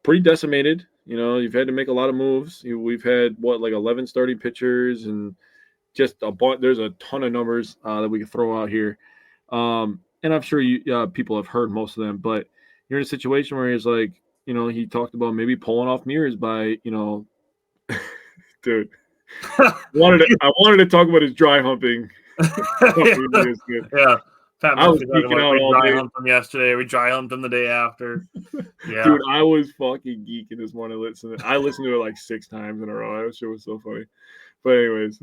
pretty decimated, you've had to make a lot of moves. We've had 11 starting pitchers and just a bunch. There's a ton of numbers that we can throw out here. And I'm sure people have heard most of them, but you're in a situation where he's like, he talked about maybe pulling off Mears by, dude. I wanted to talk about his dry humping. Yeah. I was geeking out all day. We dry humped him yesterday. We dry humped him the day after. Yeah. Dude, I was fucking geeking this morning. I listened to it like 6 times in a row. That shit was so funny. But anyways,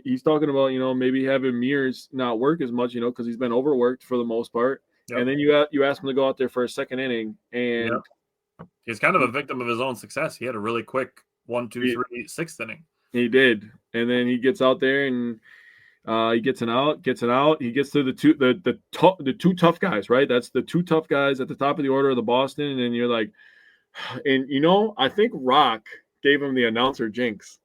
he's talking about, maybe having Mears not work as much, because he's been overworked for the most part. Yep. And then you ask him to go out there for a second inning, and he's kind of a victim of his own success. He had a really quick 1, 2, 3, 6th inning. He did, and then he gets out there and he gets an out. He gets to the two tough guys, right? That's the 2 tough guys at the top of the order of the Boston, and then you're like, and I think Rock gave him the announcer jinx.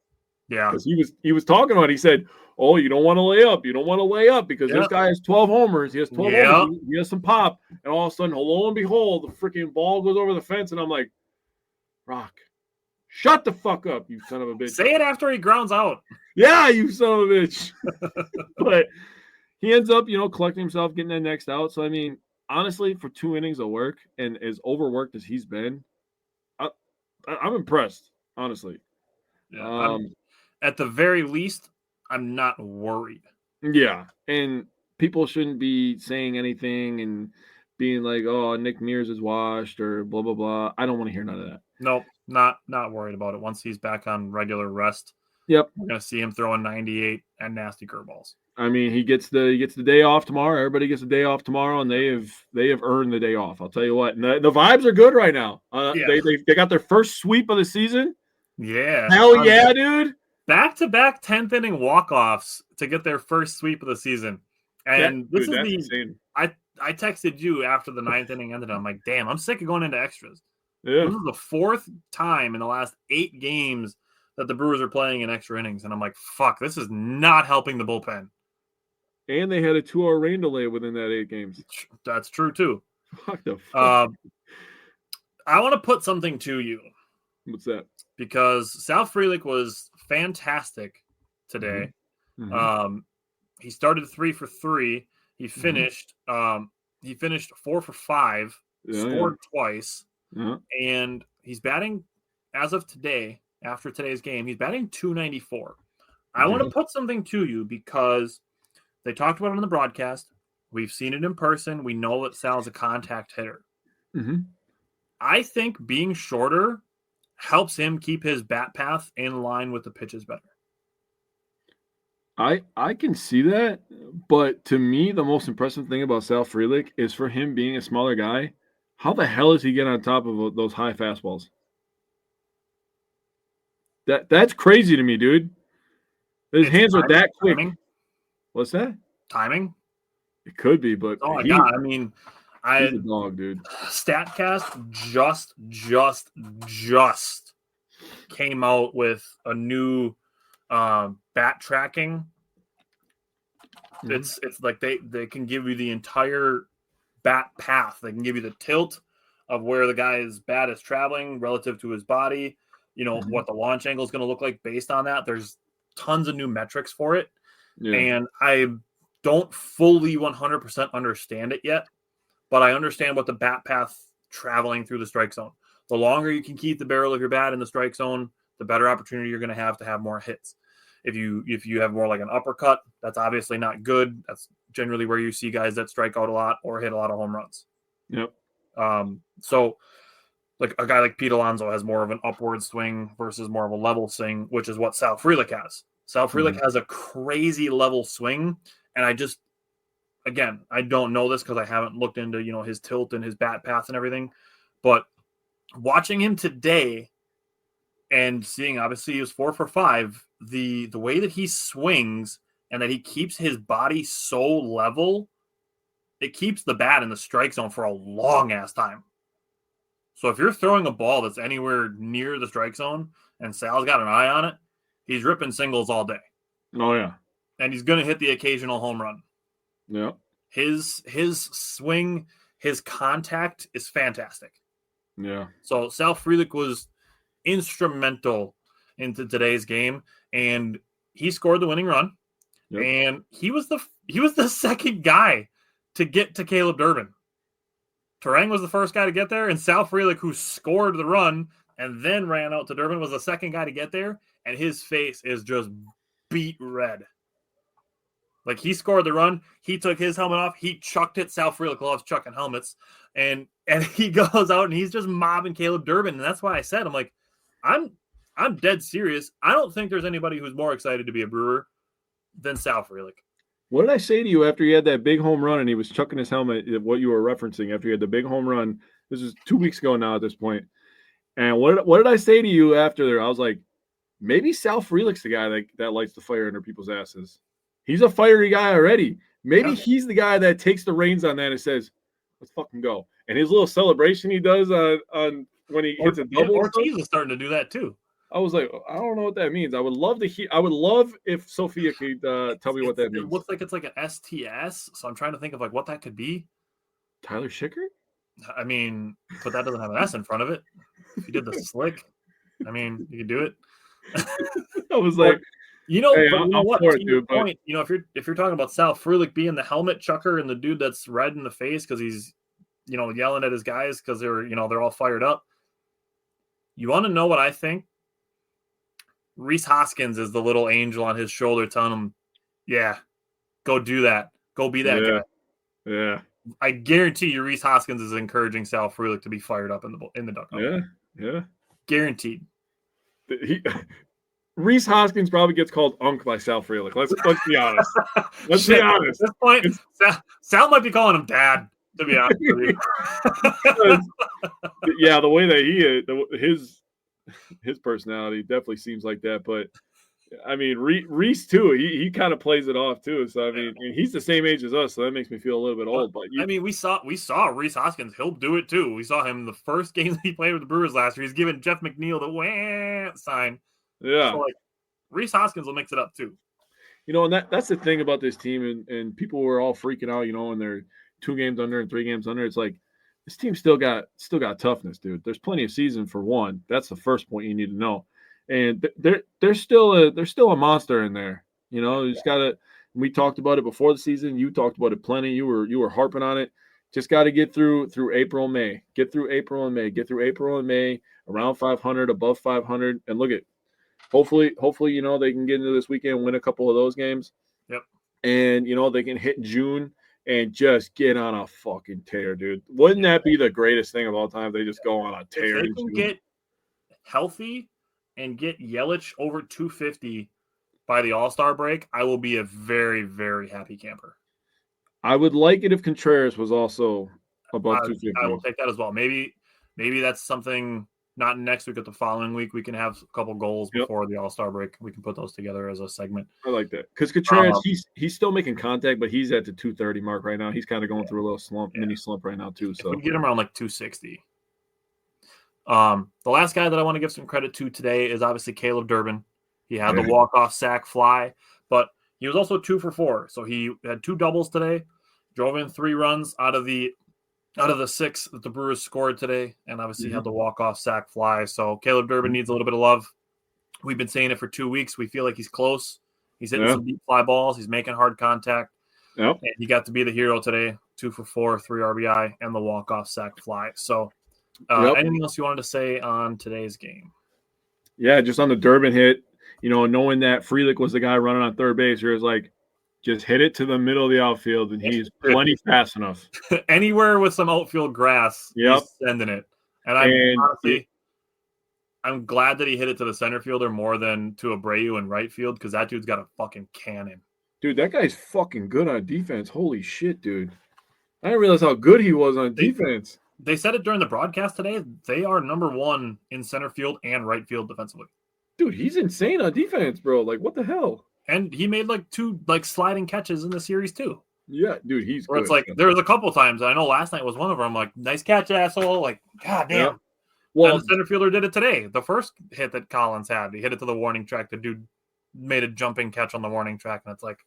Yeah, because he was talking about it. He said, "Oh, you don't want to lay up. You don't want to lay up because this guy has 12 homers. He has 12 homers. He has some pop." And all of a sudden, lo and behold, the freaking ball goes over the fence, and I'm like, "Rock, shut the fuck up, you son of a bitch." Say it after he grounds out. Yeah, you son of a bitch. But he ends up, collecting himself, getting that next out. So I mean, honestly, for 2 innings of work and as overworked as he's been, I'm impressed, honestly. Yeah, at the very least, I'm not worried. Yeah, and people shouldn't be saying anything and being like, "Oh, Nick Mears is washed" or blah blah blah. I don't want to hear none of that. Nope, not worried about it. Once he's back on regular rest, yep, we're gonna see him throwing 98 and nasty curveballs. I mean, he gets the day off tomorrow. Everybody gets a day off tomorrow, and they have earned the day off. I'll tell you what. And the vibes are good right now. They got their first sweep of the season. Yeah, hell yeah, dude. Back-to-back 10th inning walk-offs to get their first sweep of the season. And that's insane. I texted you after the 9th inning ended. I'm like, damn, I'm sick of going into extras. Yeah. This is the 4th time in the last 8 games that the Brewers are playing in extra innings. And I'm like, fuck, this is not helping the bullpen. And they had a 2-hour rain delay within that 8 games. That's true, too. Fuck the fuck. I want to put something to you. What's that? Because Sal Frelick was fantastic today. Mm-hmm. He started 3 for 3. He finished 4 for 5, scored twice, and he's batting as of today. After today's game, he's batting .294. I want to put something to you because they talked about it on the broadcast. We've seen it in person. We know that Sal's a contact hitter. Mm-hmm. I think being shorter helps him keep his bat path in line with the pitches better. I can see that, but to me, the most impressive thing about Sal Frelick is for him being a smaller guy. How the hell is he getting on top of those high fastballs? That's crazy to me, dude. His hands are that quick. Timing? What's that? Timing? It could be, but oh my God. I mean, he's a dog, dude. StatCast just came out with a new bat tracking. It's like they can give you the entire bat path. They can give you the tilt of where the guy's bat is traveling relative to his body. You know, what the launch angle is going to look like based on that. There's tons of new metrics for it. Yeah. And I don't fully 100% understand it yet, but I understand what the bat path traveling through the strike zone. The longer you can keep the barrel of your bat in the strike zone, the better opportunity you're going to have more hits. If you have more like an uppercut, that's obviously not good. That's generally where you see guys that strike out a lot or hit a lot of home runs. Yep. So like a guy like Pete Alonso has more of an upward swing versus more of a level swing, which is what Sal Frelick has. Sal Frelick has a crazy level swing. And I don't know this because I haven't looked into, his tilt and his bat path and everything. But watching him today and seeing, obviously, he was 4 for 5, the way that he swings and that he keeps his body so level, it keeps the bat in the strike zone for a long-ass time. So if you're throwing a ball that's anywhere near the strike zone and Sal's got an eye on it, he's ripping singles all day. Oh, yeah. And he's going to hit the occasional home run. Yeah. His swing, his contact is fantastic. Yeah. So Sal Frelick was instrumental into today's game, and he scored the winning run. Yep. And he was the second guy to get to Caleb Durbin. Terang was the first guy to get there, and Sal Frelick, who scored the run and then ran out to Durbin, was the second guy to get there, and his face is just beet red. Like, he scored the run, he took his helmet off, he chucked it. Sal Frelick loves chucking helmets, and he goes out and he's just mobbing Caleb Durbin, and that's why I said, I'm like, I'm dead serious. I don't think there's anybody who's more excited to be a Brewer than Sal Frelick. What did I say to you after he had that big home run and he was chucking his helmet, what you were referencing after he had the big home run? This is 2 weeks ago now at this point. And what did I say to you after there? I was like, maybe Sal Frelick's the guy that lights the fire under people's asses. He's a fiery guy already. Maybe he's the guy that takes the reins on that and says, let's fucking go. And his little celebration he does on when he hits a double. Ortiz is starting to do that too. I was like, I don't know what that means. I would love to hear. I would love if Sophia could tell me what that means. It looks like it's like an STS, so I'm trying to think of like what that could be. Tyler Schickert? I mean, but that doesn't have an S in front of it. If you did the slick, I mean, you could do it. I was like, you know, hey, but you know what? To your point, if you're talking about Sal Frelick being the helmet chucker and the dude that's red in the face because he's, yelling at his guys because they're all fired up. You want to know what I think? Rhys Hoskins is the little angel on his shoulder telling him, yeah, go do that. Go be that guy. Yeah. I guarantee you Rhys Hoskins is encouraging Sal Frelick to be fired up in the dugout. Yeah. Guaranteed. Rhys Hoskins probably gets called Unk by Sal Frelick. Let's be honest. Let's be honest. At this point, Sal might be calling him Dad, to be honest with you. Yeah, the way that his personality definitely seems like that. But I mean, Rhys too. He kind of plays it off too. So I mean, he's the same age as us, so that makes me feel a little bit old. But I mean, we saw Rhys Hoskins. He'll do it too. We saw him in the first game that he played with the Brewers last year. He's giving Jeff McNeil the wah sign. Yeah, so, like, Rhys Hoskins will mix it up too. And that's the thing about this team, and people were all freaking out, and they're 2 games under and 3 games under. It's like this team still got toughness, dude. There's plenty of season for one. That's the first point you need to know. and they're still a monster in there. You know, you just gotta. We talked about it before the season. You talked about it plenty. You were harping on it. Just got to get through April and May. Get through April and May. Get through April and May. Around 500, above 500, and look at. Hopefully, you know, they can get into this weekend, win a couple of those games. Yep. And you know they can hit June and just get on a fucking tear, dude. Wouldn't that be the greatest thing of all time? They just go on a tear. If they can get healthy and get Yelich over 250 by the All-Star break, I will be a very, very happy camper. I would like it if Contreras was also above 250. I will take that as well. Maybe that's something. Not next week, but the following week, we can have a couple goals before the All-Star break. We can put those together as a segment. I like that because Contreras, he's still making contact, but he's at the 230 mark right now. He's kind of going through a little mini slump right now too. So we get him around like 260. The last guy that I want to give some credit to today is obviously Caleb Durbin. He had the walk-off sack fly, but he was also 2 for 4. So he had 2 doubles today, drove in 3 runs out of the 6 that the Brewers scored today, and obviously had the walk-off sack fly. So Caleb Durbin needs a little bit of love. We've been saying it for 2 weeks. We feel like he's close. He's hitting some deep fly balls. He's making hard contact. And he got to be the hero today. 2 for 4, 3 RBI, and the walk-off sack fly. So anything else you wanted to say on today's game? Yeah, just on the Durbin hit, you know, knowing that Frelick was the guy running on third base, you're like, just hit it to the middle of the outfield, and he's plenty fast enough. Anywhere with some outfield grass, he's sending it. And I'm glad that he hit it to the center fielder more than to Abreu in right field because that dude's got a fucking cannon. Dude, that guy's fucking good on defense. Holy shit, dude. I didn't realize how good he was on defense. They said it during the broadcast today. They are number 1 in center field and right field defensively. Dude, he's insane on defense, bro. Like, what the hell? And he made like 2 sliding catches in the series too. Yeah, dude, he's where good. It's like there was a couple times. I know last night was one of them. I'm like, nice catch, asshole. Like, god damn. Yeah. Well, and the center fielder did it today. The first hit that Collins had, he hit it to the warning track. The dude made a jumping catch on the warning track, and it's like,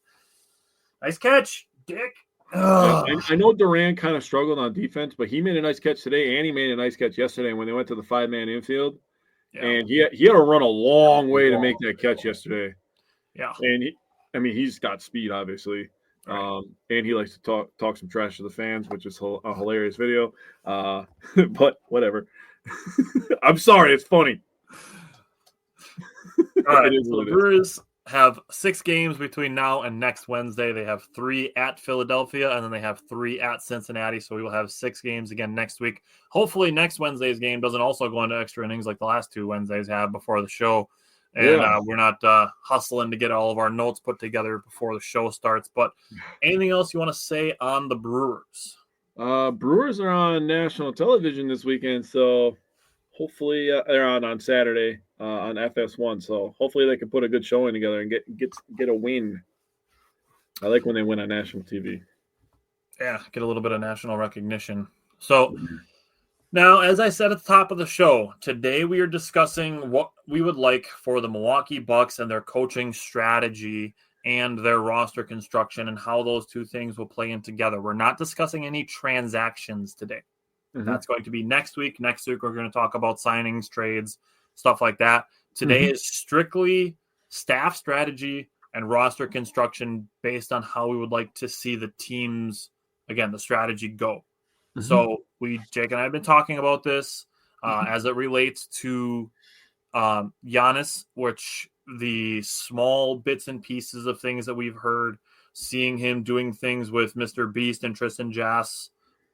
nice catch, dick. I know Duran kind of struggled on defense, but he made a nice catch today, and he made a nice catch yesterday when they went to the 5-man infield. Yeah. And he had to run a long way to make that catch yesterday. Yeah, and he's got speed, obviously, right. And he likes to talk some trash to the fans, which is a hilarious video. But whatever. I'm sorry, it's funny. All right, so the Brewers have 6 games between now and next Wednesday. They have 3 at Philadelphia, and then they have 3 at Cincinnati. So we will have 6 games again next week. Hopefully, next Wednesday's game doesn't also go into extra innings like the last 2 Wednesdays have before the show. And we're not hustling to get all of our notes put together before the show starts. But anything else you want to say on the Brewers? Brewers are on national television this weekend, so hopefully they're on Saturday on FS1. So hopefully they can put a good showing together and get a win. I like when they win on national TV. Yeah, get a little bit of national recognition. So now, as I said at the top of the show, today we are discussing what we would like for the Milwaukee Bucks and their coaching strategy and their roster construction and how those 2 things will play in together. We're not discussing any transactions today. That's going to be next week. Next week, we're going to talk about signings, trades, stuff like that. Today is strictly staff strategy and roster construction based on how we would like to see the teams, again, the strategy go. So Jake and I have been talking about this as it relates to Giannis, which the small bits and pieces of things that we've heard, seeing him doing things with Mr. Beast and Tristan Jass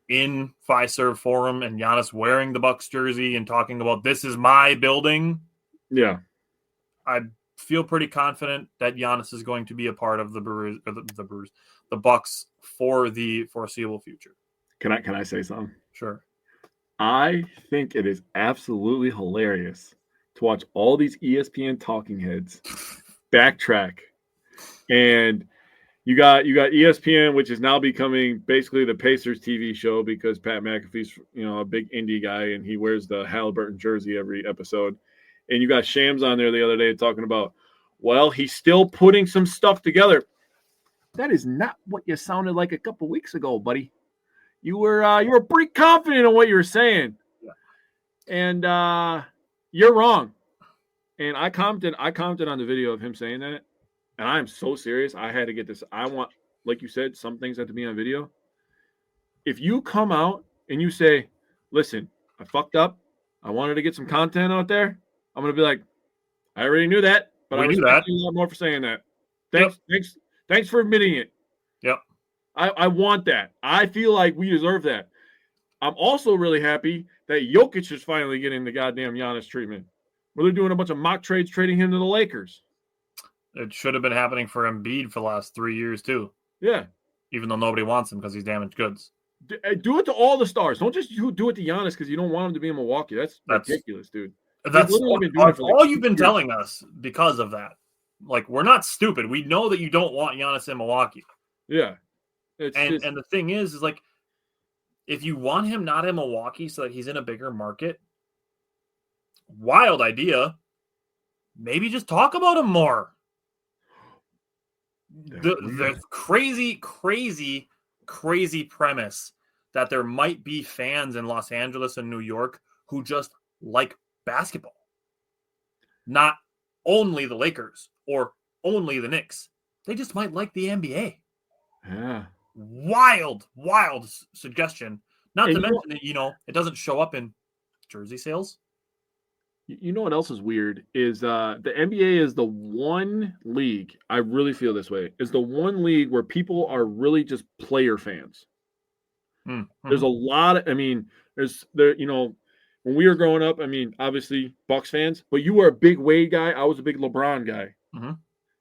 in Fiserv Forum and Giannis wearing the Bucks jersey and talking about this is my building. Yeah. I feel pretty confident that Giannis is going to be a part of the Brewers, or the Bucks for the foreseeable future. Can I say something? Sure. I think it is absolutely hilarious to watch all these ESPN talking heads backtrack. And you got ESPN, which is now becoming basically the Pacers TV show because Pat McAfee's, a big indie guy and he wears the Halliburton jersey every episode. And you got Shams on there the other day talking about, well, he's still putting some stuff together. That is not what you sounded like a couple weeks ago, buddy. You were pretty confident in what you were saying. Yeah. And you're wrong. And I commented on the video of him saying that, and I'm so serious. I had to get this. I want, like you said, some things have to be on video. If you come out and you say, "Listen, I fucked up. I wanted to get some content out there," I'm gonna be like, "I already knew that, but I respect you a lot more for saying that. Thanks for admitting it." Yep. I want that. I feel like we deserve that. I'm also really happy that Jokic is finally getting the goddamn Giannis treatment. Where they're doing a bunch of mock trades, trading him to the Lakers. It should have been happening for Embiid for the last 3 years too. Yeah. Even though nobody wants him because he's damaged goods. Do it to all the stars. Don't just do it to Giannis because you don't want him to be in Milwaukee. That's ridiculous, dude. That's all you've been telling us because of that. Like, we're not stupid. We know that you don't want Giannis in Milwaukee. Yeah. And the thing is like, if you want him not in Milwaukee so that he's in a bigger market, wild idea. Maybe just talk about him more. The crazy premise that there might be fans in Los Angeles and New York who just like basketball. Not only the Lakers or only the Knicks. They just might like the NBA. Yeah. Wild suggestion. Not to mention that, it doesn't show up in jersey sales. You know what else is weird is the NBA is the one league, I really feel this way, is the one league where people are really just player fans. Mm-hmm. There's a lot of, when we were growing up, obviously Bucks fans, but you were a big Wade guy. I was a big LeBron guy. Mm-hmm.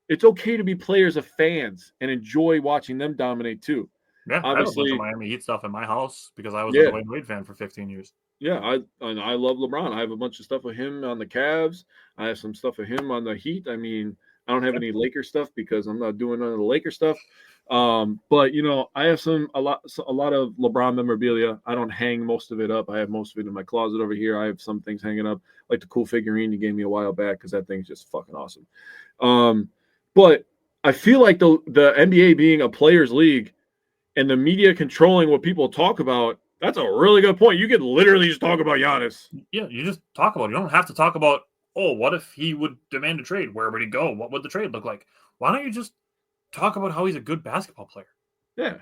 It's okay to be players of fans and enjoy watching them dominate too. Yeah, obviously, I have a bunch of Miami Heat stuff in my house because I was a Dwayne Wade fan for 15 years. Yeah, I love LeBron. I have a bunch of stuff with him on the Cavs. I have some stuff with him on the Heat. I don't have any Laker stuff because I'm not doing none of the Laker stuff. But I have a lot of LeBron memorabilia. I don't hang most of it up. I have most of it in my closet over here. I have some things hanging up, like the cool figurine you gave me a while back because that thing's just fucking awesome. But I feel like the NBA being a players' league and the media controlling what people talk about, that's a really good point. You could literally just talk about Giannis. Yeah, you just talk about it. You don't have to talk about, what if he would demand a trade? Where would he go? What would the trade look like? Why don't you just talk about how he's a good basketball player? Yeah.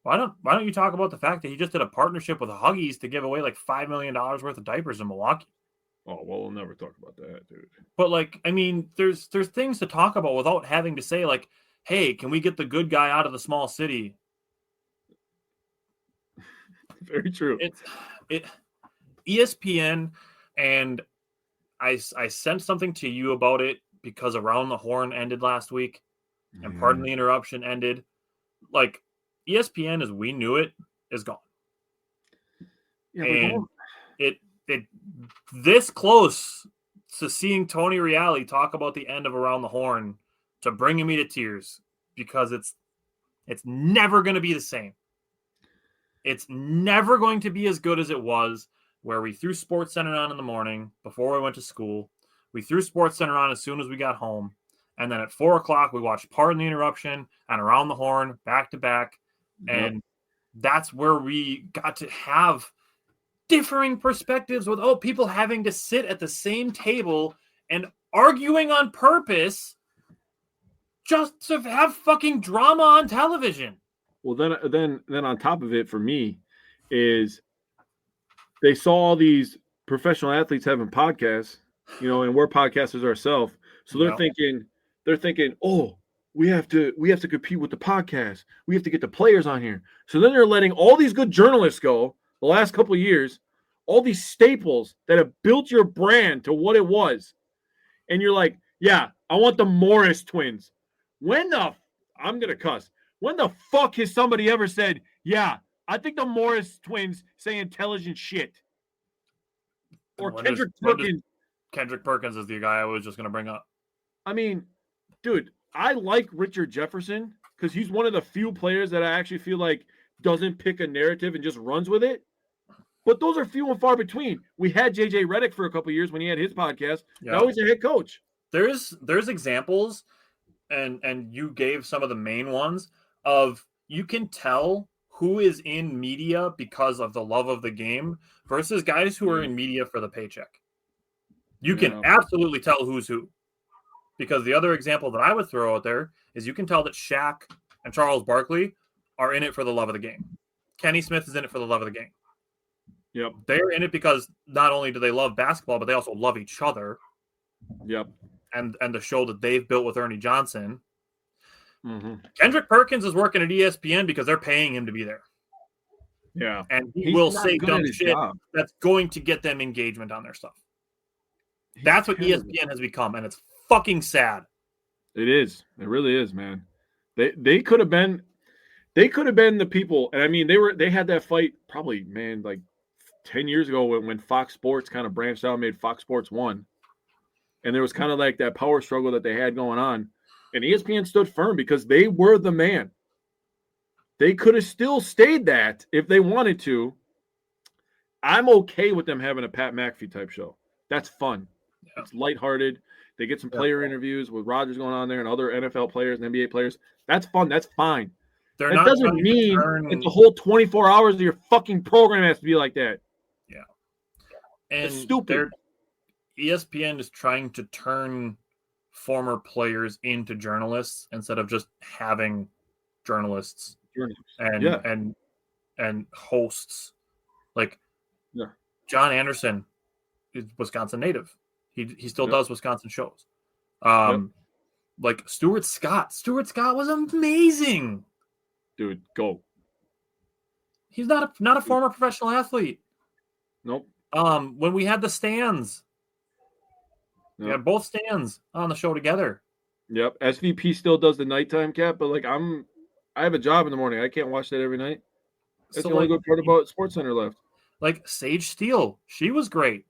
Why don't you talk about the fact that he just did a partnership with Huggies to give away like $5 million worth of diapers in Milwaukee? Oh, well, we'll never talk about that, dude. But there's things to talk about without having to say like, hey, can we get the good guy out of the small city? Very true. ESPN, and I sent something to you about it because Around the Horn ended last week, and Pardon the Interruption ended. Like, ESPN as we knew it is gone. Yeah, and it this close to seeing Tony Reali talk about the end of Around the Horn to bringing me to tears because it's never going to be the same. It's never going to be as good as it was, where we threw SportsCenter on in the morning before we went to school. We threw SportsCenter on as soon as we got home. And then at 4 o'clock, we watched Pardon the Interruption and Around the Horn back to back. And that's where we got to have differing perspectives without people having to sit at the same table and arguing on purpose just to have fucking drama on television. Well, then on top of it, for me, is they saw all these professional athletes having podcasts, and we're podcasters ourselves. So they're thinking, oh, we have to compete with the podcast. We have to get the players on here. So then they're letting all these good journalists go the last couple of years, all these staples that have built your brand to what it was. And you're like, yeah, I want the Morris twins. I'm going to cuss. When the fuck has somebody ever said, yeah, I think the Morris twins say intelligent shit? Or Kendrick Perkins. Kendrick Perkins is the guy I was just going to bring up. Dude, I like Richard Jefferson because he's one of the few players that I actually feel like doesn't pick a narrative and just runs with it. But those are few and far between. We had JJ Redick for a couple of years when he had his podcast. Yeah. Now he's a head coach. There's examples, and you gave some of the main ones of you can tell who is in media because of the love of the game versus guys who are in media for the paycheck. You can absolutely tell who's who. Because the other example that I would throw out there is you can tell that Shaq and Charles Barkley are in it for the love of the game. Kenny Smith is in it for the love of the game. Yep. They're in it because not only do they love basketball, but they also love each other. Yep. And the show that they've built with Ernie Johnson. Mm-hmm. Kendrick Perkins is working at ESPN because they're paying him to be there. Yeah. And he will say dumb shit that's going to get them engagement on their stuff. That's what ESPN has become, and it's fucking sad. It is. It really is, man. They could have been the people, and I mean they had that fight probably, man, like 10 years ago when Fox Sports kind of branched out and made Fox Sports 1. And there was kind of like that power struggle that they had going on. And ESPN stood firm because they were the man. They could have still stayed that if they wanted to. I'm okay with them having a Pat McAfee type show. That's fun. Yeah. It's lighthearted. They get some player interviews with Rodgers going on there and other NFL players and NBA players. That's fun. That's fine. That doesn't mean that the whole 24 hours of your fucking program has to be like that. Yeah. And it's stupid. ESPN is trying to turn former players into journalists instead of just having journalists and hosts. Like John Anderson is Wisconsin native. He still does Wisconsin shows. Like Stuart Scott. Stuart Scott was amazing. Dude, go. He's not a former professional athlete. Nope. When we had the stands. We had both stands on the show together. Yep. SVP still does the nighttime cap, but like I have a job in the morning. I can't watch that every night. That's the only good part about SportsCenter left. Like Sage Steele, she was great.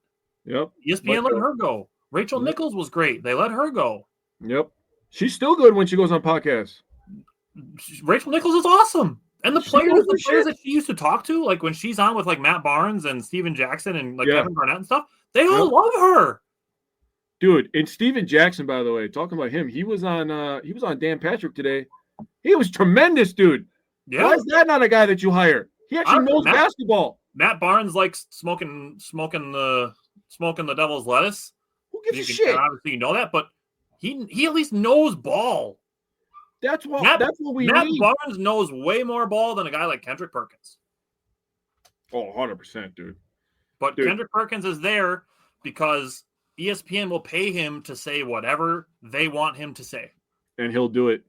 Yep. ESPN let her go. Rachel Nichols was great. They let her go. Yep. She's still good when she goes on podcasts. Rachel Nichols is awesome. And the players that she used to talk to, like when she's on with like Matt Barnes and Steven Jackson and like Kevin Garnett and stuff, they all love her. Dude, and Steven Jackson, by the way, talking about him, he was on Dan Patrick today. He was tremendous, dude. Yeah. Why is that not a guy that you hire? He actually knows basketball. Matt Barnes likes smoking the devil's lettuce. Who gives a shit? Obviously, you know that, but he at least knows ball. That's what we Matt need. Barnes knows way more ball than a guy like Kendrick Perkins. Oh, 100%, dude. But Kendrick Perkins is there because ESPN will pay him to say whatever they want him to say. And he'll do it.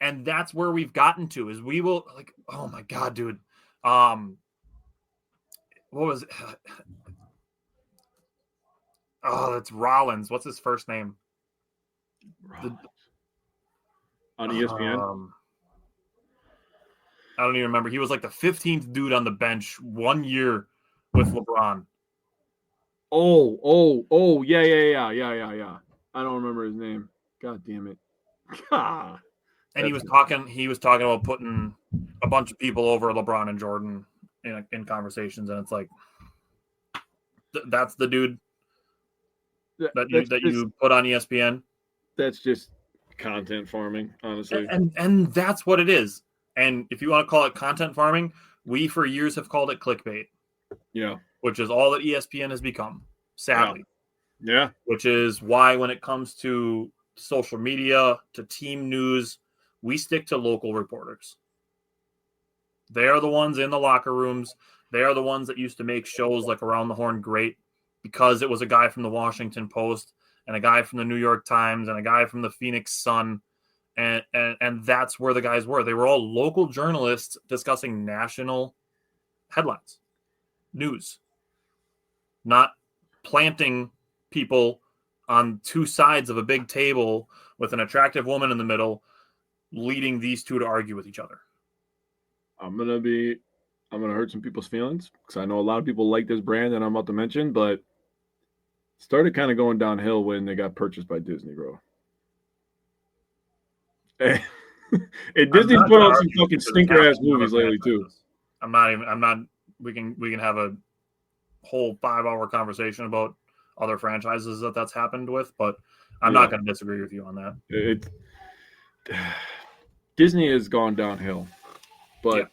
And that's where we've gotten to is we will like, oh my God, dude. What was it? Oh, it's Rollins. What's his first name? On ESPN? I don't even remember. He was like the 15th dude on the bench 1 year with LeBron. Oh, yeah. I don't remember his name. God damn it. And he was talking about putting a bunch of people over LeBron and Jordan in conversations, and it's like that's the dude that you put on ESPN. That's just content farming, honestly. And that's what it is. And if you want to call it content farming, we for years have called it clickbait. Yeah. Which is all that ESPN has become, sadly. Yeah. Which is why when it comes to social media, to team news, we stick to local reporters. They are the ones in the locker rooms. They are the ones that used to make shows like Around the Horn great because it was a guy from the Washington Post and a guy from the New York Times and a guy from the Phoenix Sun. And that's where the guys were. They were all local journalists discussing national headlines, news, not planting people on two sides of a big table with an attractive woman in the middle, leading these two to argue with each other. I'm gonna hurt some people's feelings because I know a lot of people like this brand that I'm about to mention, but it started kind of going downhill when they got purchased by Disney, bro. And Disney's put out some fucking stinker ass movies lately too. I'm not. We can have a whole 5-hour conversation about other franchises that's happened with, but I'm not going to disagree with you on that. Disney has gone downhill, but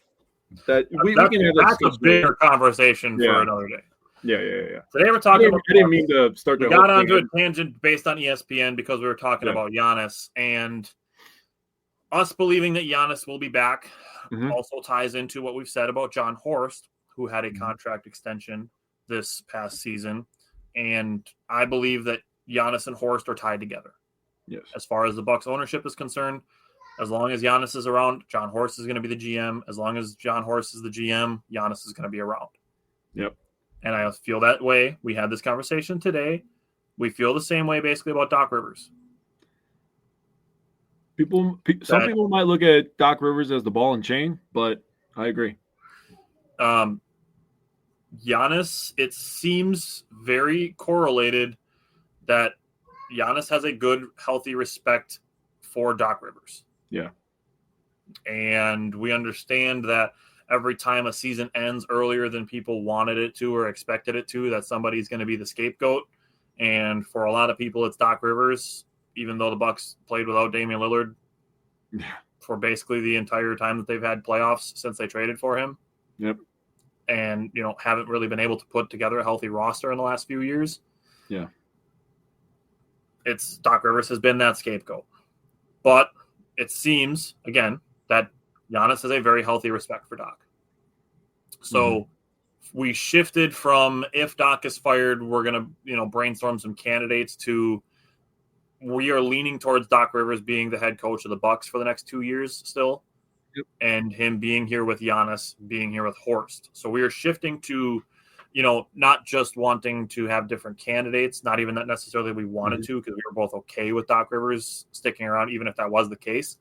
we can have that's a bigger conversation for another day. Yeah. Today we're talking about. I didn't mean to start that. We got onto a tangent based on ESPN because we were talking about Giannis, and us believing that Giannis will be back also ties into what we've said about Jon Horst, who had a contract extension this past season. And I believe that Giannis and Horst are tied together. Yes. As far as the Bucks ownership is concerned, as long as Giannis is around, Jon Horst is going to be the GM. As long as Jon Horst is the GM, Giannis is going to be around. Yep. And I feel that way. We had this conversation today. We feel the same way basically about Doc Rivers. Some people might look at Doc Rivers as the ball and chain, but I agree. Giannis, it seems very correlated that Giannis has a good, healthy respect for Doc Rivers. Yeah. And we understand that every time a season ends earlier than people wanted it to or expected it to, that somebody's going to be the scapegoat. And for a lot of people, it's Doc Rivers, even though the Bucks played without Damian Lillard for basically the entire time that they've had playoffs since they traded for him. Yep. And, haven't really been able to put together a healthy roster in the last few years. Yeah. It's Doc Rivers has been that scapegoat. But it seems, again, that Giannis has a very healthy respect for Doc. So we shifted from if Doc is fired, we're going to, brainstorm some candidates to we are leaning towards Doc Rivers being the head coach of the Bucks for the next 2 years still. Yep. And him being here with Giannis, being here with Horst. So we are shifting to, not just wanting to have different candidates, not even that necessarily we wanted to, because we were both okay with Doc Rivers sticking around, even if that was the case,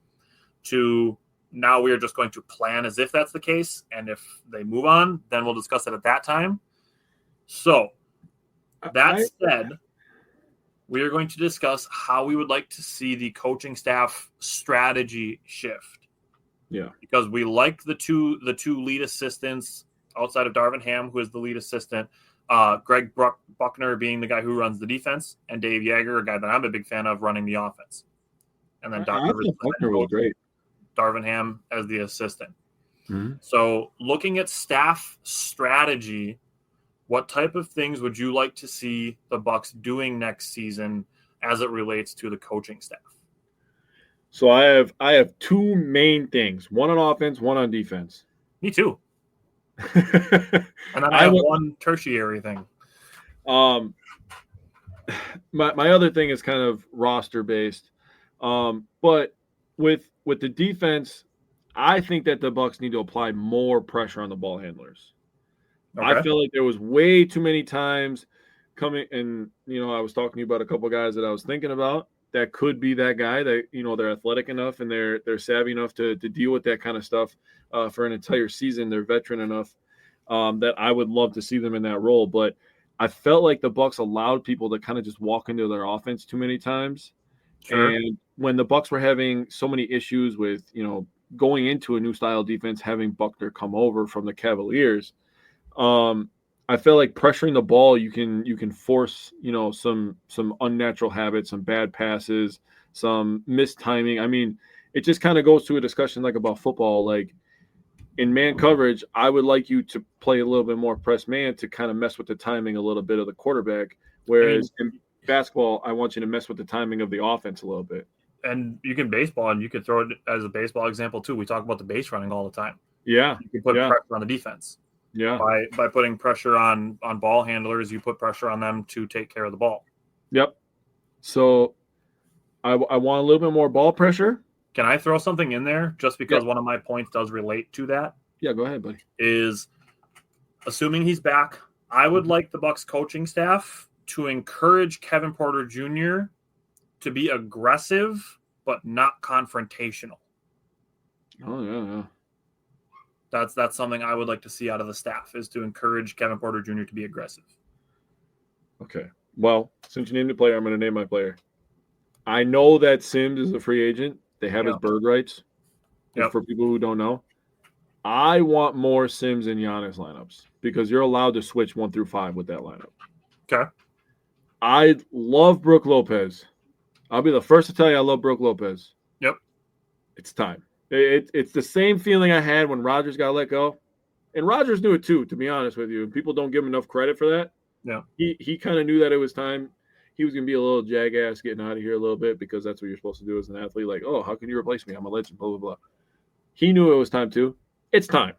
to now we are just going to plan as if that's the case. And if they move on, then we'll discuss it at that time. So that said, we are going to discuss how we would like to see the coaching staff strategy shift. Yeah, because we like the two lead assistants outside of Darvin Ham, who is the lead assistant, Greg Buckner being the guy who runs the defense, and Dave Yeager, a guy that I'm a big fan of, running the offense. And then Buckner was great. Darvin Ham as the assistant. So looking at staff strategy, what type of things would you like to see the Bucks doing next season as it relates to the coaching staff? So I have two main things, one on offense, one on defense. Me too. And then I have one tertiary thing. My other thing is kind of roster based. But with the defense, I think that the Bucks need to apply more pressure on the ball handlers. Okay. I feel like there was way too many times coming, and I was talking to you about a couple of guys that I was thinking about. That could be that guy that, they're athletic enough and they're savvy enough to deal with that kind of stuff for an entire season. They're veteran enough that I would love to see them in that role. But I felt like the Bucks allowed people to kind of just walk into their offense too many times. Sure. And when the Bucks were having so many issues with, going into a new style defense, having Buckner come over from the Cavaliers, I feel like pressuring the ball, you can force, some unnatural habits, some bad passes, some missed timing. I mean, it just kind of goes to a discussion like about football. Like in man coverage, I would like you to play a little bit more press man to kind of mess with the timing a little bit of the quarterback. Whereas in basketball, I want you to mess with the timing of the offense a little bit. And you can baseball, and you could throw it as a baseball example too. We talk about the base running all the time. Yeah. You can put pressure on the defense. Yeah. By putting pressure on ball handlers, you put pressure on them to take care of the ball. Yep. So I want a little bit more ball pressure. Can I throw something in there just because one of my points does relate to that? Yeah, go ahead, buddy. Is assuming he's back, I would like the Bucks coaching staff to encourage Kevin Porter Jr. to be aggressive but not confrontational. Oh, yeah. That's something I would like to see out of the staff, is to encourage Kevin Porter Jr. to be aggressive. Okay. Well, since you named the player, I'm going to name my player. I know that Sims is a free agent. They have his bird rights. For people who don't know, I want more Sims and Giannis lineups because you're allowed to switch 1 through 5 with that lineup. Okay. I love Brook Lopez. I'll be the first to tell you I love Brook Lopez. Yep. It's time. It's the same feeling I had when Rodgers got let go. And Rodgers knew it too, to be honest with you. People don't give him enough credit for that. Yeah. He kind of knew that it was time. He was going to be a little jackass getting out of here a little bit because that's what you're supposed to do as an athlete. Like, oh, how can you replace me? I'm a legend, blah, blah, blah. He knew it was time too. It's time.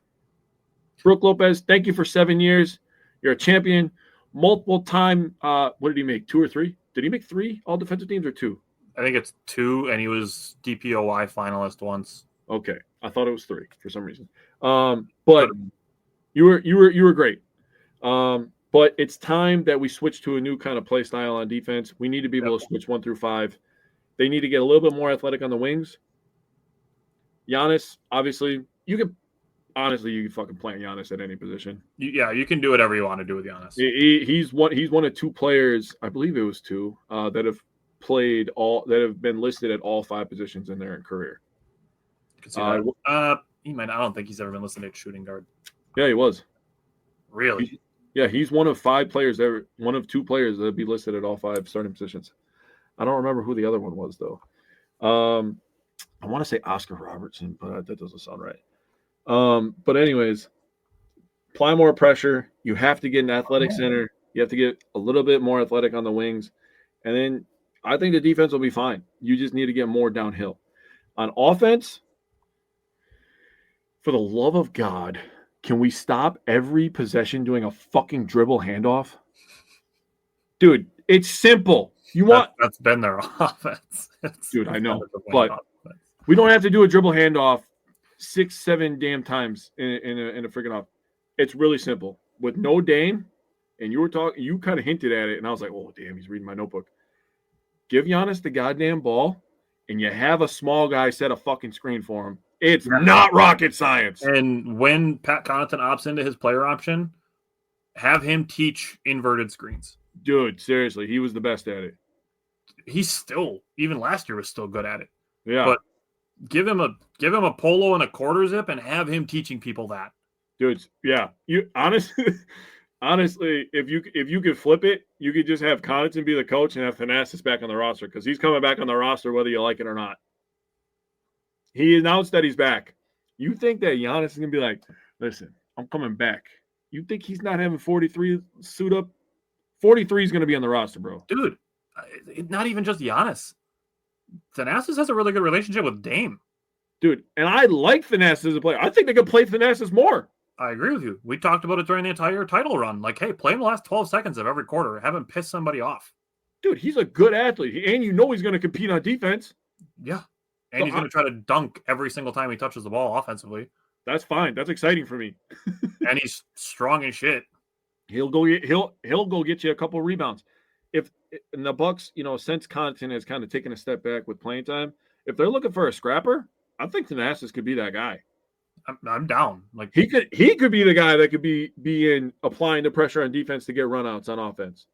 Brook Lopez, thank you for 7 years. You're a champion. Multiple time. What did he make? 2 or 3? Did he make 3 all defensive teams or 2? I think it's 2, and he was DPOY finalist once. Okay. I thought it was 3 for some reason. But you were great. But it's time that we switch to a new kind of play style on defense. We need to be able to switch 1 through 5. They need to get a little bit more athletic on the wings. Giannis, obviously, you can fucking plant Giannis at any position. You can do whatever you want to do with Giannis. He's one of 2 players, I believe it was 2, that have been listed at all 5 positions in their career. I don't think he's ever been listed at shooting guard. Yeah, he was. Really? He's one of 5 players one of 2 players that would be listed at all 5 starting positions. I don't remember who the other one was though. I want to say Oscar Robertson, but that doesn't sound right. But anyways, apply more pressure. You have to get an athletic center. You have to get a little bit more athletic on the wings. And then I think the defense will be fine. You just need to get more downhill. On offense, for the love of God, can we stop every possession doing a fucking dribble handoff? Dude, it's simple. That's been their offense. Dude, I know. But we don't have to do a dribble handoff 6-7 damn times in a freaking off. It's really simple. With no Dame, and you kind of hinted at it, and I was like, oh, damn, he's reading my notebook. Give Giannis the goddamn ball, and you have a small guy set a fucking screen for him. It's not rocket science. And when Pat Connaughton opts into his player option, have him teach inverted screens. Dude, seriously, he was the best at it. He's still, even last year, was still good at it. Yeah. But give him a polo and a quarter zip and have him teaching people that. Dude, yeah. You honestly, if you could flip it, you could just have Connaughton be the coach and have Thanasis back on the roster because he's coming back on the roster whether you like it or not. He announced that he's back. You think that Giannis is going to be like, listen, I'm coming back. You think he's not having 43 suit up? 43 is going to be on the roster, bro. Dude, not even just Giannis. Thanasis has a really good relationship with Dame. Dude, and I like Thanasis as a player. I think they could play Thanasis more. I agree with you. We talked about it during the entire title run. Like, hey, play him the last 12 seconds of every quarter. Have him piss somebody off. Dude, he's a good athlete. And you know he's going to compete on defense. Yeah. And he's going to try to dunk every single time he touches the ball offensively. That's fine. That's exciting for me. And he's strong as shit. He'll go get you a couple of rebounds. If in the Bucks, since Connaughton has kind of taken a step back with playing time, if they're looking for a scrapper, I think Thanasis could be that guy. I'm down. Like he could be the guy that could be in applying the pressure on defense to get runouts on offense.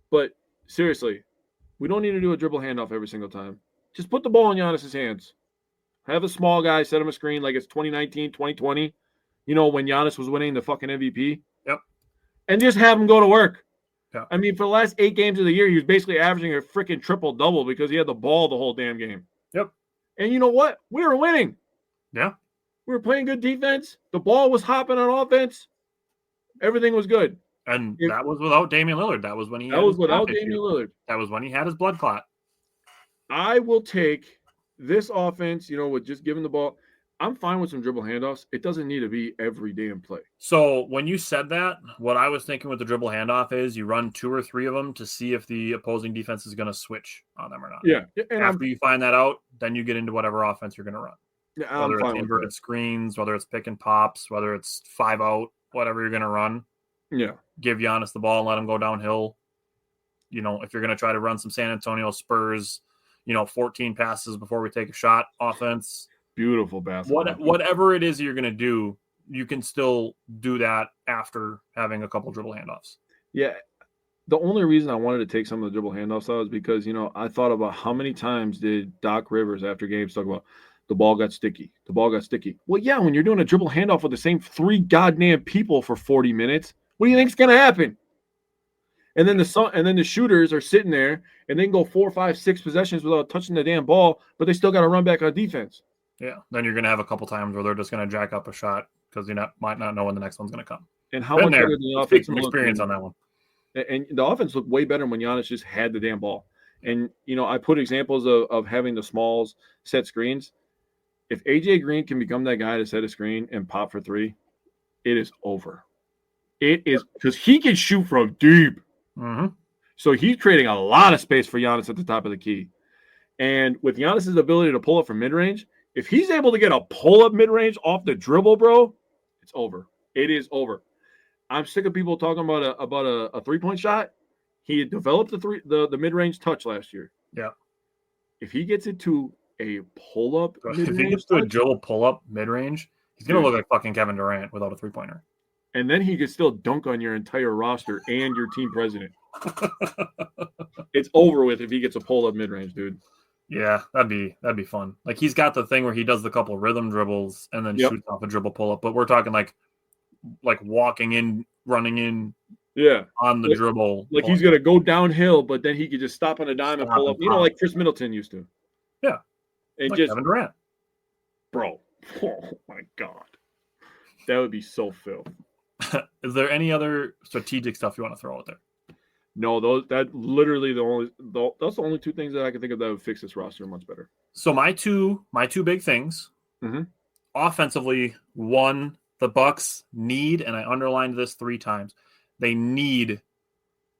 But seriously, we don't need to do a dribble handoff every single time. Just put the ball in Giannis's hands. Have a small guy set him a screen like it's 2019, 2020. When Giannis was winning the fucking MVP. Yep. And just have him go to work. Yeah. I mean, for the last 8 games of the year, he was basically averaging a freaking triple-double because he had the ball the whole damn game. Yep. And you know what? We were winning. Yeah. We were playing good defense. The ball was hopping on offense. Everything was good. And that was without Damian Lillard. That was when he That was without Damian Lillard. That was when he had his blood clot. I will take this offense, with just giving the ball. I'm fine with some dribble handoffs. It doesn't need to be every damn play. So when you said that, what I was thinking with the dribble handoff is you run 2 or 3 of them to see if the opposing defense is going to switch on them or not. Yeah. And after you find that out, then you get into whatever offense you're going to run. Yeah, whether it's inverted screens, whether it's pick and pops, whether it's 5 out, whatever you're going to run. Yeah. Give Giannis the ball and let him go downhill. If you're going to try to run some San Antonio Spurs, 14 passes before we take a shot offense. Beautiful basketball. Whatever it is you're going to do, you can still do that after having a couple dribble handoffs. Yeah. The only reason I wanted to take some of the dribble handoffs out is because, I thought about how many times did Doc Rivers after games talk about the ball got sticky. The ball got sticky. Well, yeah, when you're doing a dribble handoff with the same 3 goddamn people for 40 minutes, what do you think's going to happen? And then the shooters are sitting there and they can go 4, 5, 6 possessions without touching the damn ball, but they still got to run back on defense. Yeah. Then you're going to have a couple times where they're just going to jack up a shot because you might not know when the next one's going to come. And how Been much there. better the Speak offense from looked experience when- on that one. And the offense looked way better when Giannis just had the damn ball. And, I put examples of having the smalls set screens. If A.J. Green can become that guy to set a screen and pop for three, it is over. It is because he can shoot from deep. Mm-hmm. So he's creating a lot of space for Giannis at the top of the key. And with Giannis's ability to pull up from mid-range, if he's able to get a pull-up mid-range off the dribble, bro, it's over. It is over. I'm sick of people talking about a three-point shot. He had developed the mid-range touch last year. Yeah. If he gets it to a pull-up If he mid-range gets to a touch, dribble pull-up mid-range, he's going to look like fucking Kevin Durant without a three-pointer. and then he could still dunk on your entire roster and your team president. It's over with if he gets a pull-up mid-range, dude. Yeah, that'd be fun. Like he's got the thing where he does the couple rhythm dribbles and then shoots off a dribble pull-up, but we're talking like walking in, running in, on the dribble. Like he's gonna go downhill, but then he could just stop on a dime and pull up. Like Chris Middleton used to. Yeah, and like just Kevin Durant, bro. Oh my god, that would be so filth. Is there any other strategic stuff you want to throw out there? No, that's literally that's the only two things that I can think of that would fix this roster much better. So my two big things, offensively, one, the Bucks need, and I underlined this 3 times, they need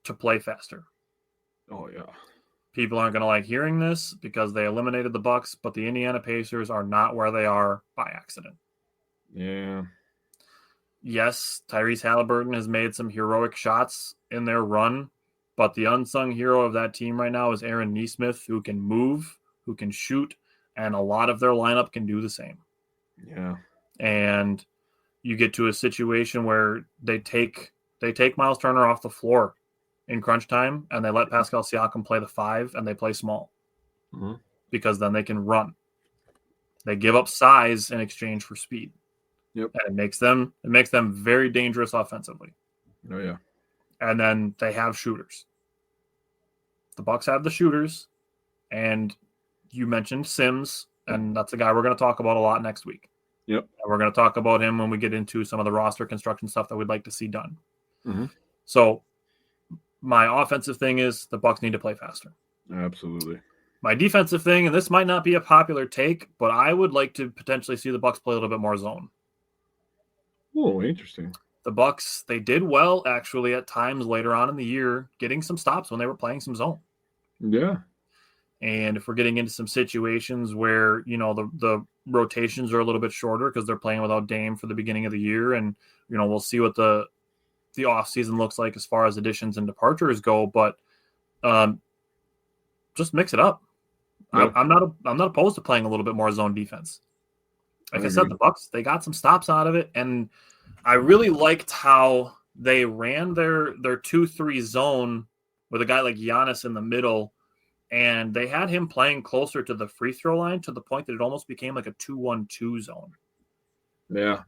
to play faster. Oh yeah. People aren't going to like hearing this because they eliminated the Bucks, but the Indiana Pacers are not where they are by accident. Yeah. Yes, Tyrese Halliburton has made some heroic shots in their run, but the unsung hero of that team right now is Aaron Nesmith, who can move, who can shoot, and a lot of their lineup can do the same. Yeah. And you get to a situation where they take Miles Turner off the floor in crunch time, and they let Pascal Siakam play the 5, and they play small because then they can run. They give up size in exchange for speed. Yep. And it makes them very dangerous offensively. Oh yeah. And then they have shooters. The Bucks have the shooters, and you mentioned Sims, and that's a guy we're going to talk about a lot next week. Yep. And we're going to talk about him when we get into some of the roster construction stuff that we'd like to see done. Mm-hmm. So my offensive thing is the Bucks need to play faster. Absolutely. My defensive thing, and this might not be a popular take, but I would like to potentially see the Bucks play a little bit more zone. Oh, interesting. The Bucks, they did well actually at times later on in the year, getting some stops when they were playing some zone. Yeah. And if we're getting into some situations where, the rotations are a little bit shorter because they're playing without Dame for the beginning of the year, and, we'll see what the offseason looks like as far as additions and departures go, but just mix it up. Yep. I'm not opposed to playing a little bit more zone defense. Like I said, the Bucks, they got some stops out of it, and I really liked how they ran their 2-3 zone with a guy like Giannis in the middle, and they had him playing closer to the free throw line to the point that it almost became like a 2-1-2 zone. Yeah.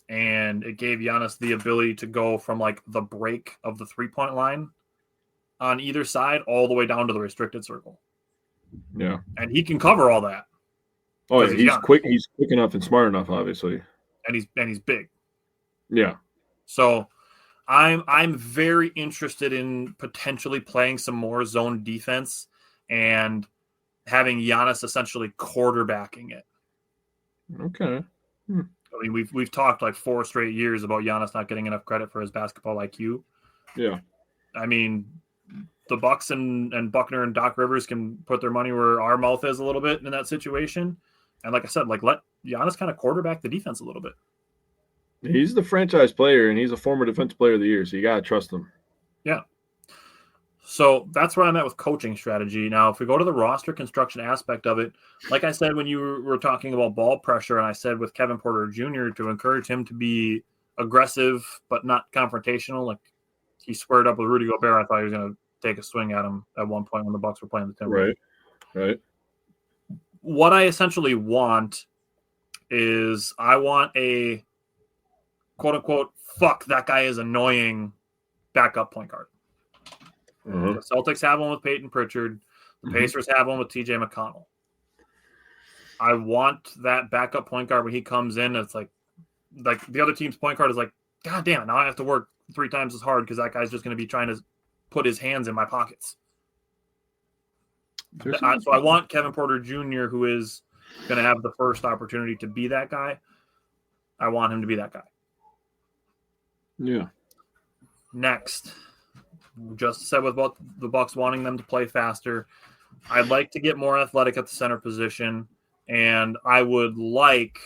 And it gave Giannis the ability to go from like the break of the 3-point line on either side all the way down to the restricted circle. Yeah. And he can cover all that. Oh, yeah, he's quick. He's quick enough and smart enough, obviously. And he's big. Yeah. So I'm very interested in potentially playing some more zone defense and having Giannis essentially quarterbacking it. Okay. I mean, we've talked like 4 straight years about Giannis not getting enough credit for his basketball IQ. Yeah. I mean, the Bucks and Buckner and Doc Rivers can put their money where our mouth is a little bit in that situation. And like I said, like let Giannis kind of quarterback the defense a little bit. He's the franchise player, and he's a former defensive player of the year, so you got to trust him. Yeah. So that's where I'm at with coaching strategy. Now, if we go to the roster construction aspect of it, like I said when you were talking about ball pressure, and I said with Kevin Porter Jr. to encourage him to be aggressive but not confrontational. Like he squared up with Rudy Gobert. I thought he was going to take a swing at him at one point when the Bucks were playing the Timberwolves. Right. What I essentially want is I want a quote-unquote, fuck, that guy is annoying backup point guard. The Celtics have one with Peyton Pritchard. The Pacers have one with TJ McConnell. I want that backup point guard when he comes in, it's like, like the other team's point guard is like, God damn it, now I have to work 3 times as hard because that guy's just going to be trying to put his hands in my pockets. So I want Kevin Porter Jr., who is going to have the first opportunity to be that guy. I want him to be that guy. Yeah. Next, just said about the Bucks wanting them to play faster. I'd like to get more athletic at the center position, and I would like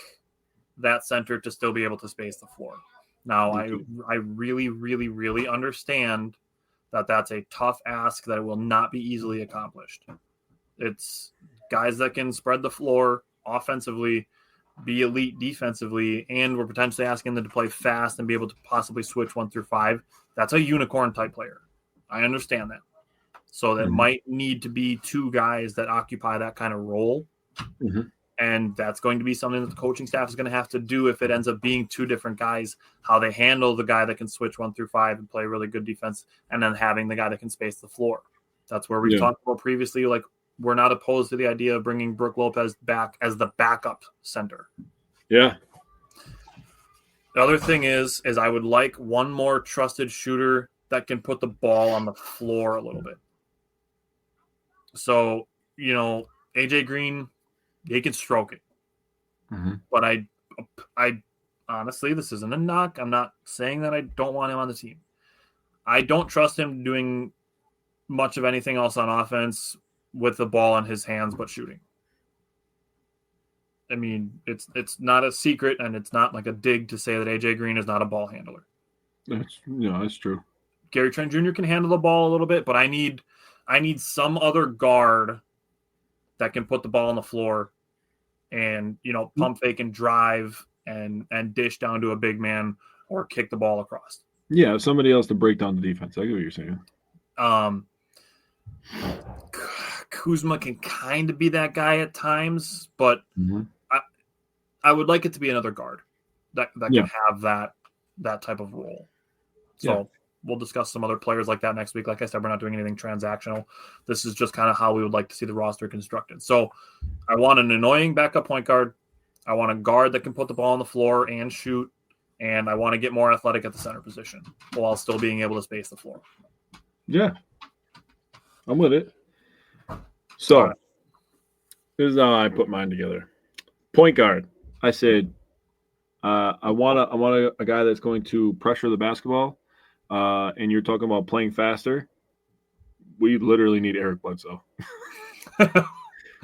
that center to still be able to space the floor. Now, I really, really, really understand that that's a tough ask that it will not be easily accomplished. It's guys that can spread the floor offensively, be elite defensively, and we're potentially asking them to play fast and be able to possibly switch 1 through 5. That's a unicorn type player. I understand that. So that might need to be 2 guys that occupy that kind of role. Mm-hmm. And that's going to be something that the coaching staff is going to have to do if it ends up being 2 different guys, how they handle the guy that can switch 1 through 5 and play really good defense, and then having the guy that can space the floor. That's where we've talked about previously, like we're not opposed to the idea of bringing Brook Lopez back as the backup center. Yeah. The other thing is I would like one more trusted shooter that can put the ball on the floor a little bit. So, AJ Green, he can stroke it. Mm-hmm. But I honestly, this isn't a knock. I'm not saying that I don't want him on the team. I don't trust him doing much of anything else on offense with the ball in his hands but shooting. I mean, it's not a secret, and it's not like a dig to say that AJ Green is not a ball handler. That's true. Gary Trent Jr. can handle the ball a little bit, but I need some other guard that can put the ball on the floor and, pump fake and drive and dish down to a big man or kick the ball across. Yeah, somebody else to break down the defense. I get what you're saying. Kuzma can kind of be that guy at times, but I would like it to be another guard that can have that type of role. So we'll discuss some other players like that next week. Like I said, we're not doing anything transactional. This is just kind of how we would like to see the roster constructed. So I want an annoying backup point guard. I want a guard that can put the ball on the floor and shoot. And I want to get more athletic at the center position while still being able to space the floor. Yeah. I'm with it. So this is how I put mine together. Point guard. I said I want a guy that's going to pressure the basketball. And you're talking about playing faster. We literally need Eric Bledsoe.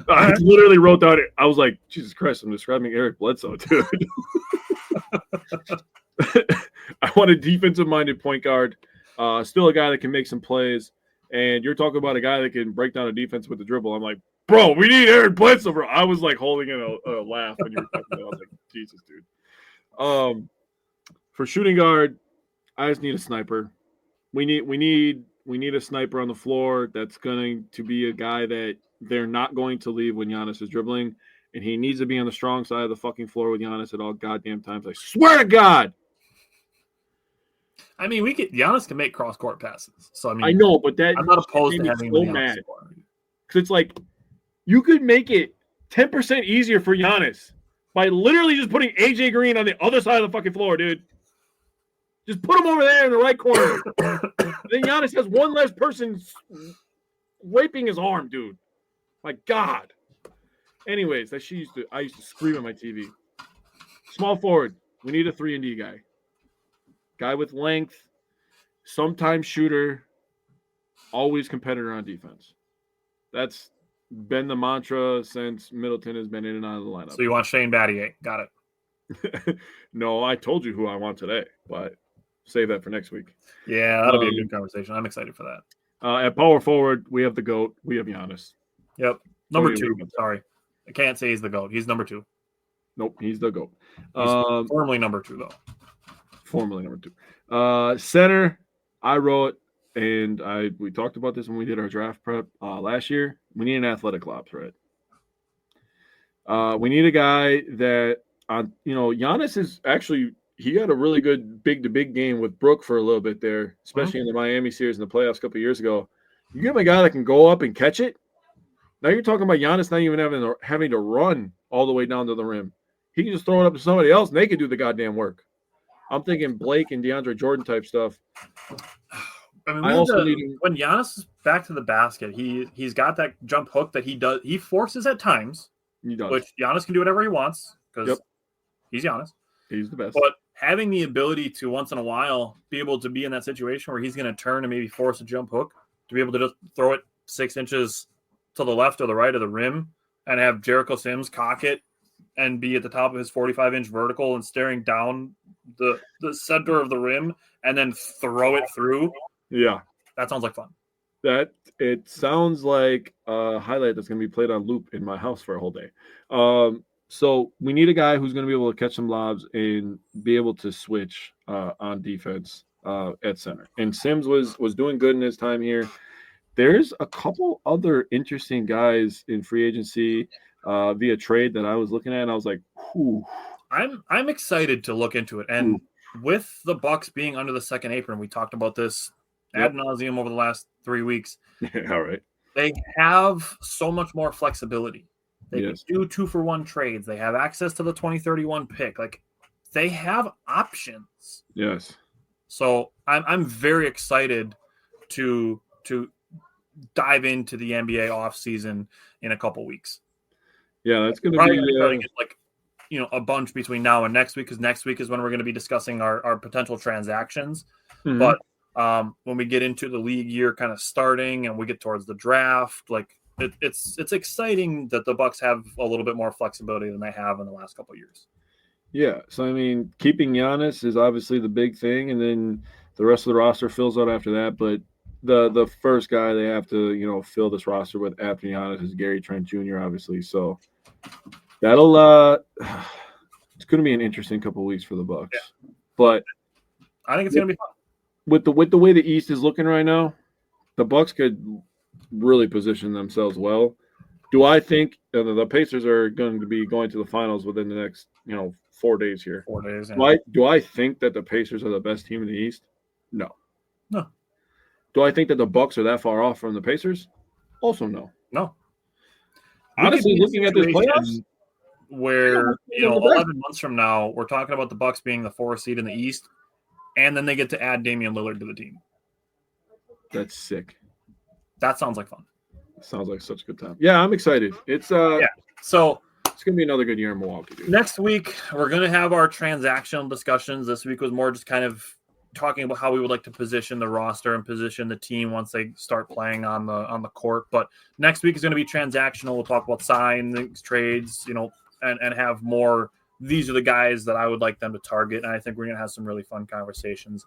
I literally wrote down it. I was like, Jesus Christ, I'm describing Eric Bledsoe, dude. I want a defensive-minded point guard. Still a guy that can make some plays. And you're talking about a guy that can break down a defense with the dribble. I'm like, bro, we need Eric Bledsoe, bro. I was like holding in a laugh when you were talking about it. I was like, Jesus, dude. For shooting guard, I just need a sniper. We need a sniper on the floor that's going to be a guy that they're not going to leave when Giannis is dribbling, and he needs to be on the strong side of the fucking floor with Giannis at all goddamn times. I swear to God. I mean, Giannis can make cross court passes. So I know, but I'm not opposed to having so mad because it's like you could make it 10% easier for Giannis by literally just putting AJ Green on the other side of the fucking floor, dude. Just put him over there in the right corner. Then Giannis has one less person wiping his arm, dude. My God. Anyways, I used to scream at my TV. Small forward. We need a 3-and-D guy. Guy with length, sometimes shooter, always competitor on defense. That's been the mantra since Middleton has been in and out of the lineup. So you want Shane Battier. Got it. No, I told you who I want today, but save that for next week. Yeah, that'll be a good conversation. I'm excited for that. At power forward, we have the GOAT. We have Giannis. Yep. Number 2. Sorry. I can't say he's the GOAT. He's number 2. Nope, he's the GOAT. He's formally number 2, though. Formerly number 2. Center, I wrote, and we talked about this when we did our draft prep last year. We need an athletic lob threat. We need a guy that, Giannis is actually, he got a really good big-to-big game with Brook for a little bit there, especially in the Miami series in the playoffs a couple of years ago. You give him a guy that can go up and catch it. Now you're talking about Giannis not even having to run all the way down to the rim. He can just throw it up to somebody else, and they can do the goddamn work. I'm thinking Blake and DeAndre Jordan type stuff. I mean, when Giannis is back to the basket, he's got that jump hook that he does. He forces at times, which Giannis can do whatever he wants because he's Giannis. He's the best. But having the ability to once in a while be able to be in that situation where he's going to turn and maybe force a jump hook, to be able to just throw it 6 inches to the left or the right of the rim and have Jericho Sims cock it and be at the top of his 45-inch vertical and staring down the center of the rim and then throw it through. Yeah. That sounds like fun. It sounds like a highlight that's going to be played on loop in my house for a whole day. So we need a guy who's going to be able to catch some lobs and be able to switch on defense at center. And Sims was doing good in his time here. There's a couple other interesting guys in free agency via trade that I was looking at, and I was like, "Whew." I'm excited to look into it. And with the Bucks being under the second apron, we talked about this ad nauseum over the last 3 weeks. All right. They have so much more flexibility. They can do 2-for-1 trades. They have access to the 2031 pick. Like, they have options. Yes. So I'm very excited to dive into the NBA offseason in a couple weeks. Yeah, that's going to be like, a bunch between now and next week, because next week is when we're going to be discussing our potential transactions. Mm-hmm. But when we get into the league year kind of starting and we get towards the draft, like it's exciting that the Bucks have a little bit more flexibility than they have in the last couple of years. Yeah, so I mean, keeping Giannis is obviously the big thing, and then the rest of the roster fills out after that. But the first guy they have to fill this roster with after Giannis is Gary Trent Jr. obviously. So that'll it's going to be an interesting couple of weeks for the Bucks. Yeah. But I think it's going to be fun. With the way the East is looking right now, the Bucks could really position themselves well. Do I think the Pacers are going to be going to the finals within the next 4 days here? 4 days. Yeah. Do I think that the Pacers are the best team in the East? No. Do I think that the Bucks are that far off from the Pacers? Also no. No. Honestly, looking at this playoffs, where 11 months from now we're talking about the Bucks being the 4th seed in the East, and then they get to add Damian Lillard to the team. That's sick. That sounds like fun. Sounds like such a good time. Yeah, I'm excited. It's So it's gonna be another good year in Milwaukee, dude. Next week we're gonna have our transactional discussions. This week was more just kind of talking about how we would like to position the roster and position the team once they start playing on the court. But next week is going to be transactional. We'll talk about signings, trades, and have more. These are the guys that I would like them to target. And I think we're going to have some really fun conversations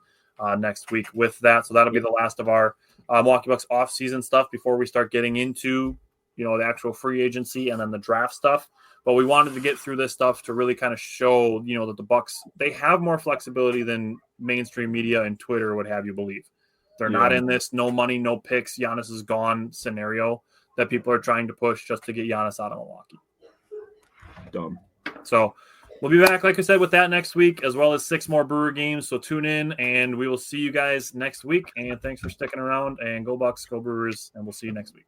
next week with that. So that'll be the last of our Milwaukee Bucks off-season stuff before we start getting into, the actual free agency and then the draft stuff. But we wanted to get through this stuff to really kind of show, that the Bucks, they have more flexibility than mainstream media and Twitter would have you believe. They're not in this no money, no picks, Giannis is gone scenario that people are trying to push just to get Giannis out of Milwaukee. Dumb. So we'll be back, like I said, with that next week, as well as 6 more Brewer games. So tune in, and we will see you guys next week. And thanks for sticking around. And go Bucks, go Brewers, and we'll see you next week.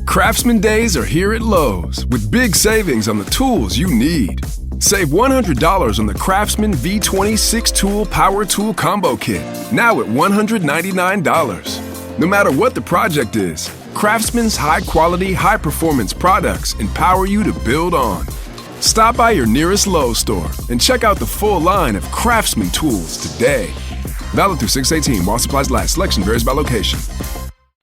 Craftsman Days are here at Lowe's with big savings on the tools you need. Save $100 on the Craftsman V20 6-tool Power Tool Combo Kit, now at $199. No matter what the project is, Craftsman's high-quality, high-performance products empower you to build on. Stop by your nearest Lowe's store and check out the full line of Craftsman tools today. Valid through 6/18 while supplies last. Selection varies by location.